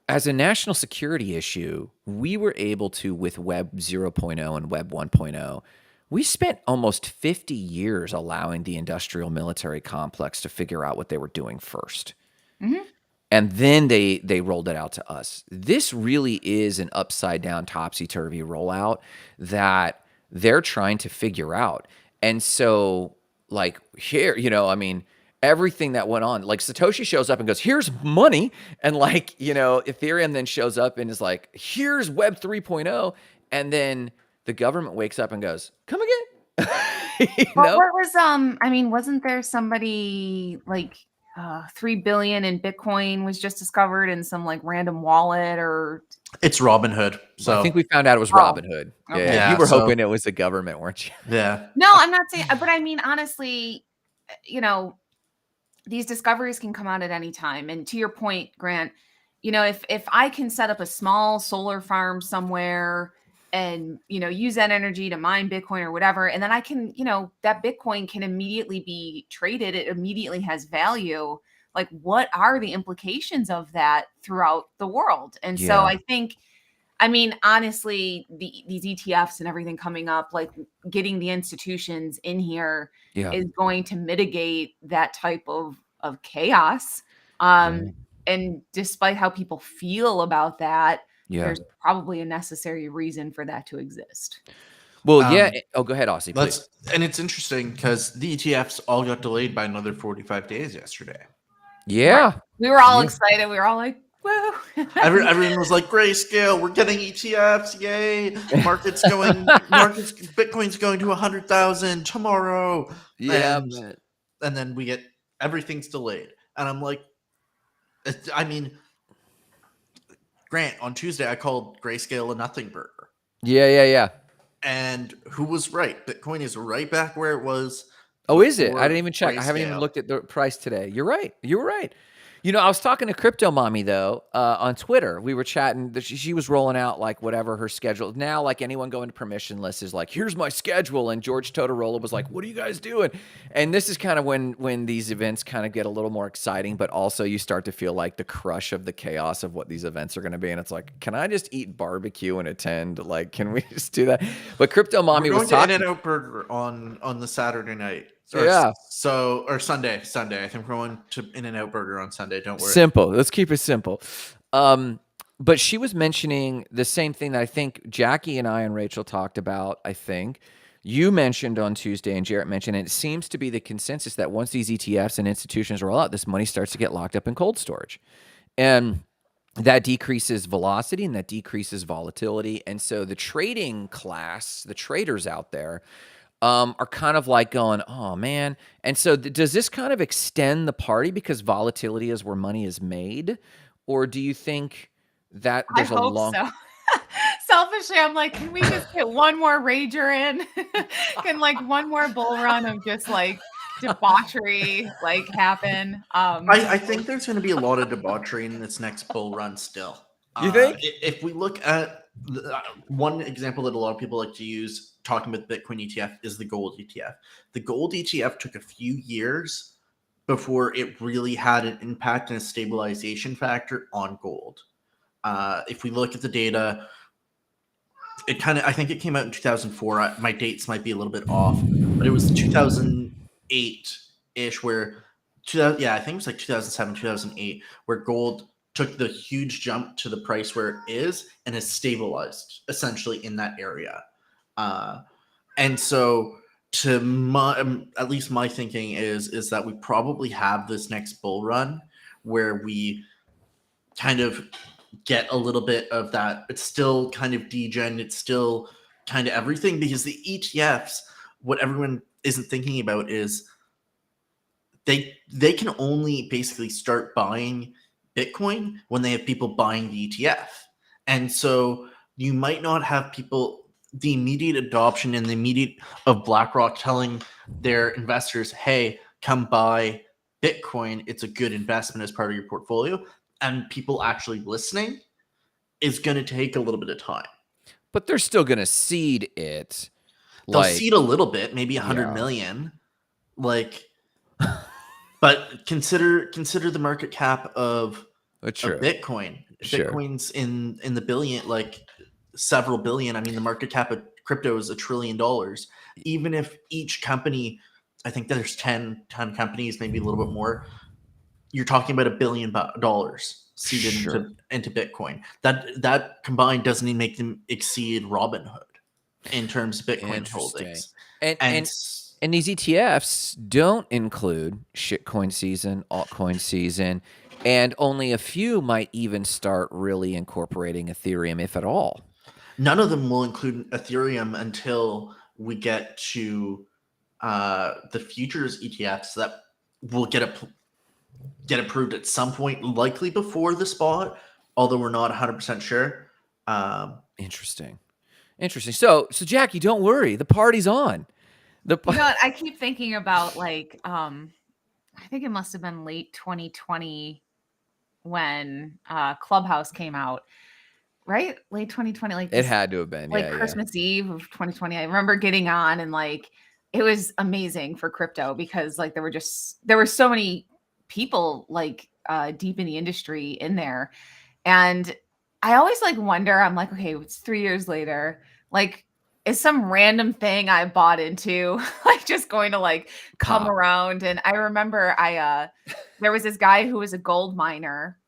S1: as a national security issue, we were able to, with Web 0.0 and Web 1.0, we spent almost 50 years allowing the industrial military complex to figure out what they were doing first.
S2: Mhm.
S1: And then they rolled it out to us. This really is an upside down, topsy-turvy rollout that they're trying to figure out. And so, like, here, I mean, everything that went on, like Satoshi shows up and goes, here's money. And like, Ethereum then shows up and is like, here's Web 3.0. And then the government wakes up and goes, come again.
S2: Well, what was I mean, wasn't there somebody like 3 billion in Bitcoin was just discovered in some like random wallet or
S3: It's Robinhood. So
S1: I think we found out it was Robinhood.
S2: okay.
S1: Yeah, you were hoping it was the government, weren't you?
S3: Yeah.
S2: No, I'm not saying, but I mean, honestly, these discoveries can come out at any time. And to your point, Grant, if I can set up a small solar farm somewhere and, use that energy to mine Bitcoin or whatever, and then I can, that Bitcoin can immediately be traded. It immediately has value. Like, what are the implications of that throughout the world? And so I think, honestly, these ETFs and everything coming up, like getting the institutions in here is going to mitigate that type of chaos. And despite how people feel about that, there's probably a necessary reason for that to exist.
S1: Well, Oh, go ahead, Aussie, please.
S3: And it's interesting because the ETFs all got delayed by another 45 days yesterday.
S1: Yeah.
S2: Right. We were all excited. We were all like, woo.
S3: Everyone was like, Grayscale, we're getting ETFs, yay! Bitcoin's going to 100,000 tomorrow.
S1: Yeah,
S3: and then we get everything's delayed, and I'm like, Grant, on Tuesday I called Grayscale a nothing burger.
S1: Yeah.
S3: And who was right? Bitcoin is right back where it was.
S1: Oh, is it? I didn't even check.
S3: Grayscale.
S1: I haven't even looked at the price today. You're right. You were right. I was talking to Crypto Mommy, though, on Twitter. We were chatting. She was rolling out, like, whatever her schedule. Now, like, anyone going to permissionless is like, here's my schedule. And George Totorola was like, what are you guys doing? And this is kind of when these events kind of get a little more exciting, but also you start to feel like the crush of the chaos of what these events are going to be. And it's like, can I just eat barbecue and attend? Like, can we just do that? But Crypto Mommy was talking.
S3: We're going to In-N-Out Burger on the Saturday night. Or Sunday. I think we're going to In-N-Out Burger on Sunday. Don't worry.
S1: Simple. Let's keep it simple. But she was mentioning the same thing that I think Jackie and I and Rachel talked about. I think you mentioned on Tuesday and Jarrett mentioned, and it seems to be the consensus that once these ETFs and institutions roll out, this money starts to get locked up in cold storage. And that decreases velocity and that decreases volatility. And so the trading class, the traders out there, are kind of like going, oh man. And so does this kind of extend the party because volatility is where money is made? Or do you think that there's
S2: I hope so. Selfishly, I'm like, can we just get one more rager in? Can like one more bull run of just like debauchery like happen?
S3: I think there's going to be a lot of debauchery in this next bull run still.
S1: You think?
S3: If we look at one example that a lot of people like to use talking about the Bitcoin ETF is the gold ETF. The gold ETF took a few years before it really had an impact and a stabilization factor on gold. If we look at the data, I think it came out in 2004. My dates might be a little bit off, but it was 2008-ish where, I think it was like 2007, 2008, where gold took the huge jump to the price where it is and has stabilized essentially in that area. And so at least my thinking is that we probably have this next bull run where we kind of get a little bit of that. It's still kind of degen. It's still kind of everything because the ETFs, what everyone isn't thinking about is they can only basically start buying Bitcoin when they have people buying the ETF. And so you might not have the immediate adoption and the immediate of BlackRock telling their investors, hey, come buy Bitcoin. It's a good investment as part of your portfolio. And people actually listening is going to take a little bit of time.
S1: but they're still going to seed it.
S3: They'll
S1: Like,
S3: seed a little bit, maybe 100
S1: Yeah.
S3: million. Like, but consider the market cap of
S1: True.
S3: Bitcoin.
S1: Sure.
S3: Bitcoin's in the billion, like several billion. I mean, the market cap of crypto is $1 trillion. Even if each company, I think there's 10 companies, maybe a little bit more, you're talking about $1 billion seeded
S1: Sure.
S3: into Bitcoin. That combined doesn't even make them exceed Robinhood in terms of Bitcoin
S1: Interesting.
S3: holdings.
S1: And these ETFs don't include shitcoin season, altcoin season, and only a few might even start really incorporating Ethereum, if at all.
S3: None of them will include Ethereum until we get to the futures ETFs that will get approved at some point, likely before the spot, although we're not 100% sure.
S1: Interesting. So Jackie, don't worry. The party's on.
S2: I keep thinking about like, I think it must have been late 2020 when Clubhouse came out, right? Late 2020, like
S1: It had to have been,
S2: like Christmas Eve of 2020. I remember getting on and like it was amazing for crypto because like there were so many people like deep in the industry in there. And I always like wonder, I'm like, okay, it's 3 years later. Like, is some random thing I bought into like just going to like come
S1: Pop.
S2: around? And I remember there was this guy who was a gold miner.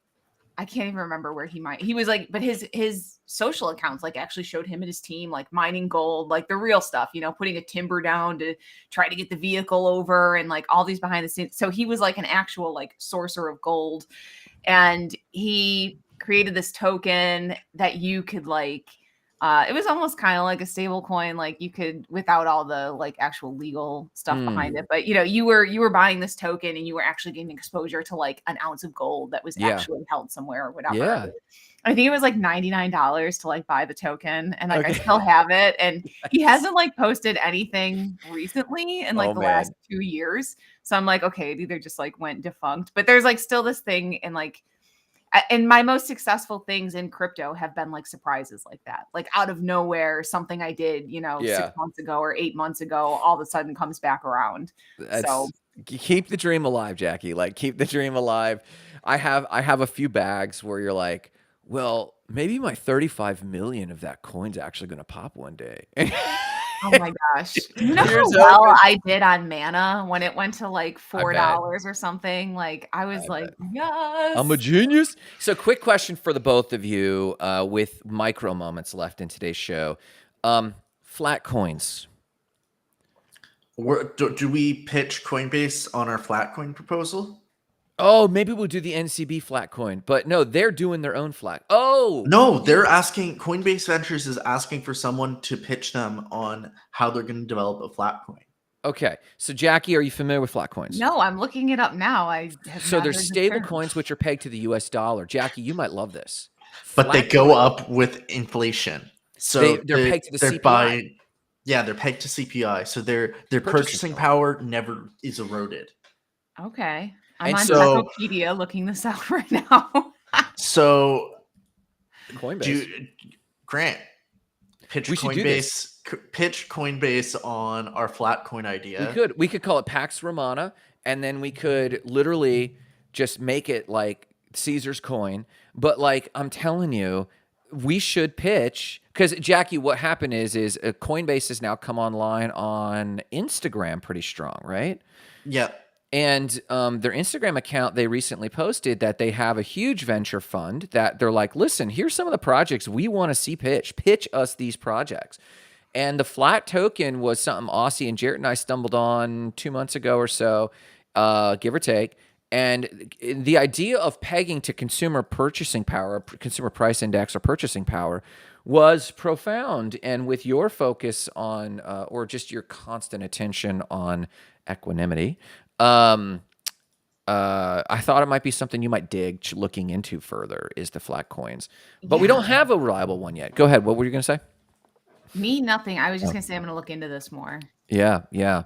S2: I can't even remember where he was like, but his social accounts like actually showed him and his team like mining gold, like the real stuff, putting a timber down to try to get the vehicle over and like all these behind the scenes. So he was like an actual like sourcer of gold. And he created this token that you could like, it was almost kind of like a stable coin, like you could without all the like actual legal stuff behind it. But you were buying this token and you were actually getting exposure to like an ounce of gold that was actually held somewhere or whatever.
S1: Yeah.
S2: I think it was like $99 to like buy the token, and like I still have it. And he hasn't like posted anything recently in like the last 2 years. So I'm like, okay, it either just like went defunct, but there's like still this thing and my most successful things in crypto have been like surprises like that, like out of nowhere, something I did, 6 months ago or 8 months ago, all of a sudden comes back around. So
S1: keep the dream alive, Jackie. Like keep the dream alive. I have a few bags where you're like, well, maybe my 35 million of that coin's actually going to pop one day.
S2: Oh my gosh. You know how well I did on Mana when it went to like $4 or something? Like I was like, yes.
S1: I'm a genius. So quick question for the both of you with micro moments left in today's show. Flat coins.
S3: Do we pitch Coinbase on our flat coin proposal?
S1: Oh, maybe we'll do the NCB flat coin, but no, they're doing their own flat. Oh,
S3: no, they're asking. Coinbase Ventures is asking for someone to pitch them on how they're going to develop a flat coin.
S1: Okay, so Jackie, are you familiar with flat coins?
S2: No, I'm looking it up now.
S1: So there's stable coins which are pegged to the US dollar. Jackie, you might love this.
S3: But they go up with inflation. So
S1: they're pegged to the CPI.
S3: They're pegged to CPI. So their purchasing power never is eroded.
S2: Okay. I'm on Tokopedia looking this out right now.
S3: So
S1: Coinbase.
S3: Grant, pitch Coinbase on our flat coin idea.
S1: We could call it Pax Romana, and then we could literally just make it like Caesar's coin. But like I'm telling you, we should pitch because Jackie, what happened is Coinbase has now come online on Instagram pretty strong, right?
S3: Yeah.
S1: And their Instagram account, they recently posted that they have a huge venture fund that they're like, listen, here's some of the projects we want to see pitch. Pitch us these projects. And the flat token was something Aussie and Jarrett and I stumbled on 2 months ago or so, give or take. And the idea of pegging to consumer purchasing power, consumer price index or purchasing power was profound. And with your focus on, or just your constant attention on equanimity, I thought it might be something you might dig looking into further is the flat coins, but we don't have a reliable one yet. Go ahead. What were you going to say?
S2: Me, nothing. I was just going to say, I'm going to look into this more.
S1: Yeah. Yeah.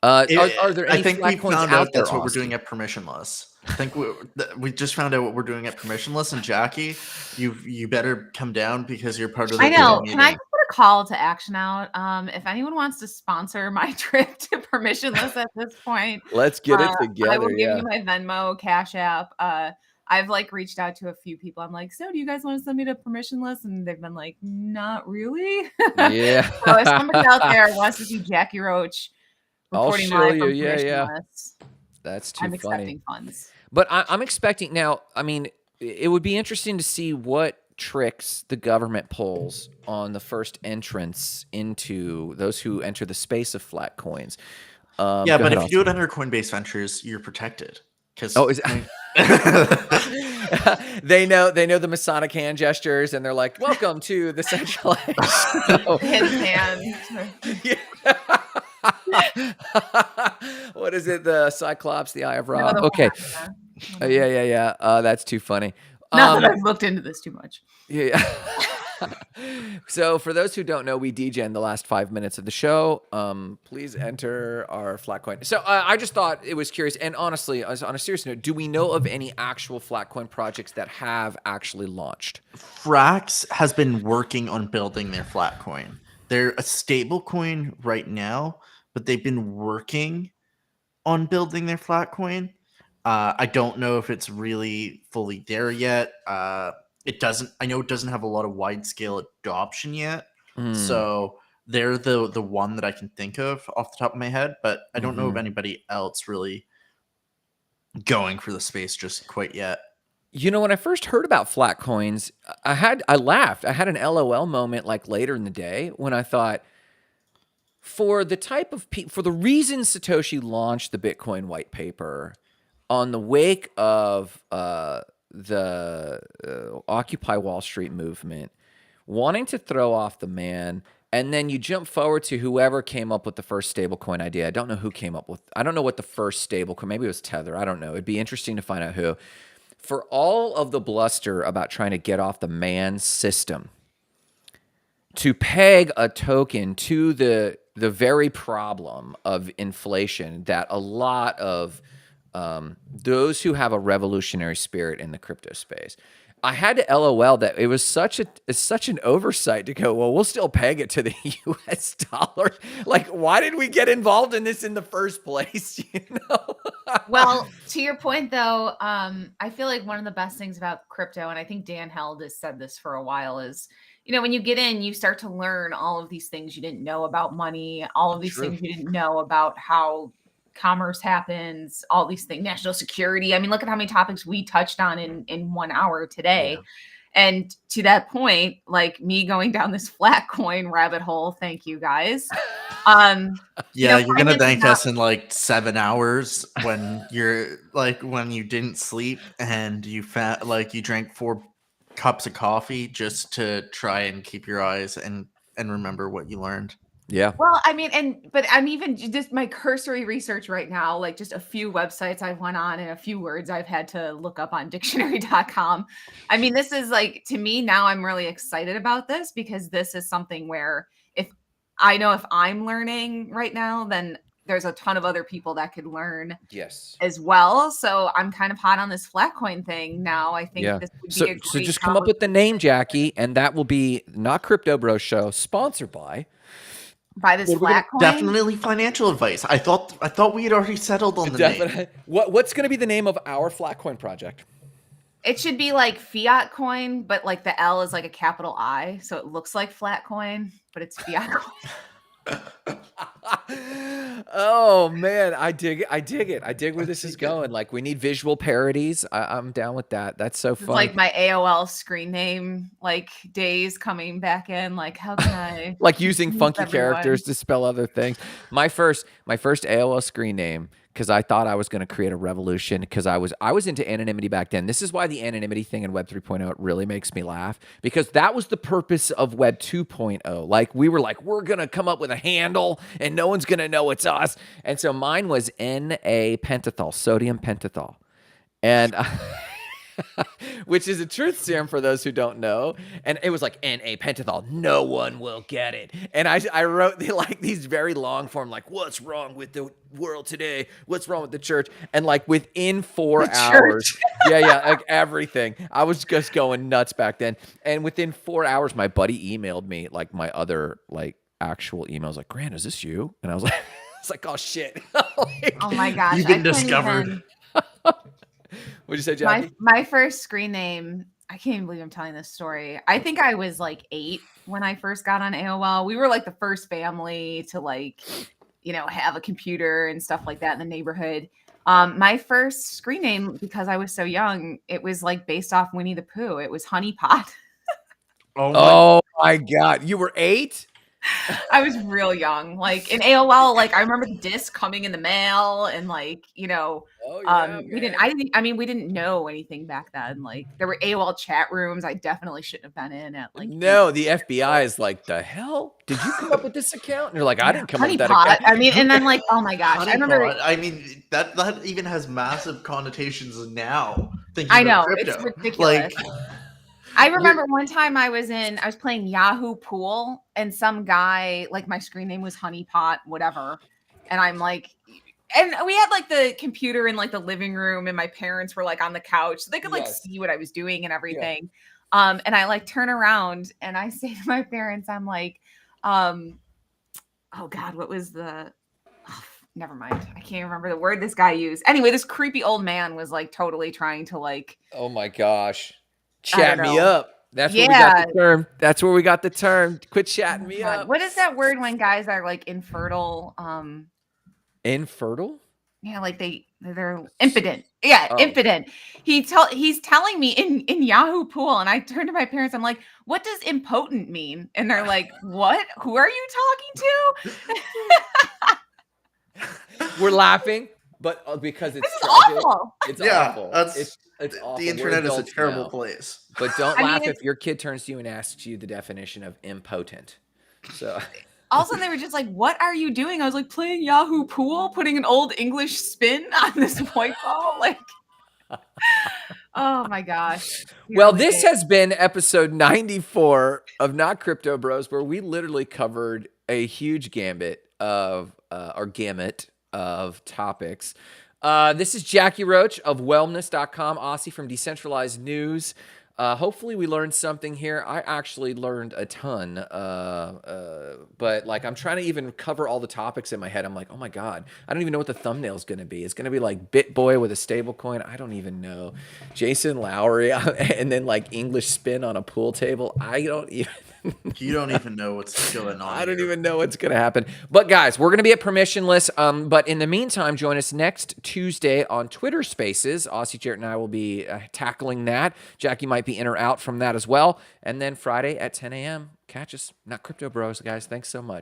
S1: Are there any flat coins out there?
S3: That's what we're doing at permissionless. I think we just found out what we're doing at permissionless. And Jackie, you better come down because you're part of the.
S2: I know. Can I put a a call to action out. If anyone wants to sponsor my trip to permissionless at this point,
S1: Let's get it
S2: I will
S1: together.
S2: give
S1: Yeah.
S2: you my Venmo, Cash App. I've like reached out to a few people. I'm like, so do you guys want to send me to permissionless? And they've been like, not really.
S1: Yeah.
S2: So if somebody out there wants to see Jackie Roach
S1: I'll
S2: reporting
S1: show
S2: live
S1: you.
S2: from
S1: Yeah. Yeah.
S2: permissionless,
S1: That's too
S2: I'm
S1: funny.
S2: accepting funds.
S1: But I'm expecting now. I mean, it would be interesting to see what tricks the government pulls on the first entrance into those who enter the space of flat coins.
S3: Yeah,
S1: Go
S3: but
S1: ahead,
S3: if you do it
S1: Austin.
S3: under Coinbase Ventures, you're protected. Because
S1: Oh, is they know the Masonic hand gestures, and they're like, "Welcome to the centralized."
S2: His hand.
S1: What is it? The Cyclops, the Eye of Ra.
S2: No,
S1: Okay.
S2: yeah.
S1: Yeah. That's too funny.
S2: Not that I've looked into this too much.
S1: Yeah. So for those who don't know, we degen the last 5 minutes of the show. Please enter our Flatcoin. So I just thought it was curious. And honestly, on a serious note, do we know of any actual Flatcoin projects that have actually launched?
S3: Frax has been working on building their Flatcoin. They're a stable coin right now, but they've been working on building their Flatcoin. I don't know if it's really fully there yet. It doesn't. I know it doesn't have a lot of wide scale adoption yet. So they're the one that I can think of off the top of my head, but I don't know of anybody else really going for the space just quite yet.
S1: You know, when I first heard about flat coins, I laughed. I had an LOL moment like later in the day when I thought, for the type of for the reason Satoshi launched the Bitcoin white paper on the wake of the Occupy Wall Street movement, wanting to throw off the man, and then you jump forward to whoever came up with the first stablecoin idea. I don't know who came up with. I don't know what the first stablecoin. Maybe it was Tether. I don't know. It'd be interesting to find out who. For all of the bluster about trying to get off the man's system, to peg a token to the very problem of inflation that a lot of those who have a revolutionary spirit in the crypto space, I had to LOL that it was such an oversight to go, well, we'll still peg it to the US dollar. Like, why did we get involved in this in the first place? You know?
S2: Well, to your point though, I feel like one of the best things about crypto, and I think Dan Held has said this for a while, is, you know, when you get in, you start to learn all of these things you didn't know about money, all of these things you didn't know about how commerce happens, all these things, national security. I mean, look at how many topics we touched on in 1 hour today. Yeah. And to that point, like me going down this flat coin rabbit hole, thank you guys.
S3: Yeah, you're gonna thank us in like 7 hours when you're like when you didn't sleep and you you drank 4 cups of coffee just to try and keep your eyes and remember what you learned.
S1: Yeah.
S2: Well, I mean, but I'm even just my cursory research right now, like just a few websites I went on and a few words I've had to look up on dictionary.com. I mean, this is like, to me now, I'm really excited about this because this is something where if I'm learning right now, then there's a ton of other people that could learn as well. So I'm kind of hot on this Flatcoin thing now. I think this would be a great
S1: so just come up with the name, Jackie, and that will be Not Crypto Bro Show, sponsored by
S2: this Flatcoin.
S3: Definitely financial advice. I thought we had already settled on the name.
S1: What's going to be the name of our Flatcoin project?
S2: It should be like fiat coin, but like the L is like a capital I, so it looks like flat coin, but it's fiat coin.
S1: Oh man, I dig it. I dig where this is going. Like, we need visual parodies. I'm down with that. That's so fun.
S2: Like my AOL screen name, like days coming back in. Like, how can I
S1: like using funky characters to spell other things? My first AOL screen name, because I thought I was going to create a revolution, because I was into anonymity back then. This is why the anonymity thing in Web 3.0 really makes me laugh, because that was the purpose of Web 2.0. Like, we were like, we're going to come up with a handle and no one's going to know it's us. And so mine was Na pentothal, sodium pentothal. And which is a truth serum for those who don't know. And it was like NA pentothal. No one will get it. And I wrote like these very long form, like, what's wrong with the world today? What's wrong with the church? And like within 4 hours, yeah, like everything. I was just going nuts back then. And within 4 hours, my buddy emailed me like my other like actual emails, like, Grant, is this you? And I was like, it's like, oh shit. Like,
S2: Oh my gosh.
S3: You've been discovered.
S1: what'd you say, Jackie?
S2: My first screen name, I can't even believe I'm telling this story. I think I was like 8 when I first got on AOL. We were like the first family to like, you know, have a computer and stuff like that in the neighborhood. My first screen name, because I was so young, it was like based off Winnie the Pooh. It was Honey Pot.
S1: Oh my God. You were 8?
S2: I was real young. Like in AOL, like I remember the disc coming in the mail and like, you know, we didn't know anything back then. Like there were AOL chat rooms I definitely shouldn't have been in at like.
S1: No, the FBI is like, the hell? Did you come up with this account? And you're like, I didn't come up with that
S2: Honey Pot.
S1: account.
S2: I mean, and then like, oh my gosh, I remember.
S3: I mean, that even has massive connotations now.
S2: I know,
S3: crypto.
S2: it's ridiculous.
S3: Like,
S2: I remember one time I was playing Yahoo Pool and some guy, like my screen name was Honey Pot, whatever. And I'm like, and we had like the computer in like the living room and my parents were like on the couch. So they could like see what I was doing and everything. Yeah. And I like turn around and I say to my parents, I'm like, oh God, what was never mind. I can't remember the word this guy used. Anyway, this creepy old man was like totally trying to like,
S1: oh my gosh. Chat me up. That's where we got the term. That's where we got the term. Quit chatting me up.
S2: What is that word when guys are like infertile?
S1: Infertile?
S2: Yeah, like they're impotent. Yeah, impotent. He's telling me in Yahoo Pool, and I turned to my parents. I'm like, "What does impotent mean?" And they're like, "What? Who are you talking
S1: to?" We're laughing, but because it's
S2: awful.
S1: It's awful.
S3: It's awful. The internet is a terrible place.
S1: But don't laugh if your kid turns to you and asks you the definition of impotent. So
S2: also they were just like, what are you doing? I was like, playing Yahoo Pool, putting an old English spin on this white ball. Like, oh my gosh.
S1: Well, this has been episode 94 of Not Crypto Bros, where we literally covered a huge gamut of topics. This is Jackie Roach of wellness.com, Aussie from Decentralized News. Hopefully we learned something here. I actually learned a ton, but like I'm trying to even cover all the topics in my head. I'm like, oh my God, I don't even know what the thumbnail is going to be. It's going to be like BitBoy with a stable coin. I don't even know. Jason Lowry and then like English spin on a pool table. I don't even.
S3: You don't even know what's going on.
S1: I don't even know what's going to happen. But guys, we're going to be at Permissionless. But in the meantime, join us next Tuesday on Twitter Spaces. Aussie Jarrett and I will be tackling that. Jackie might be in or out from that as well. And then Friday at 10 a.m. Catch us. Not Crypto Bros, guys. Thanks so much.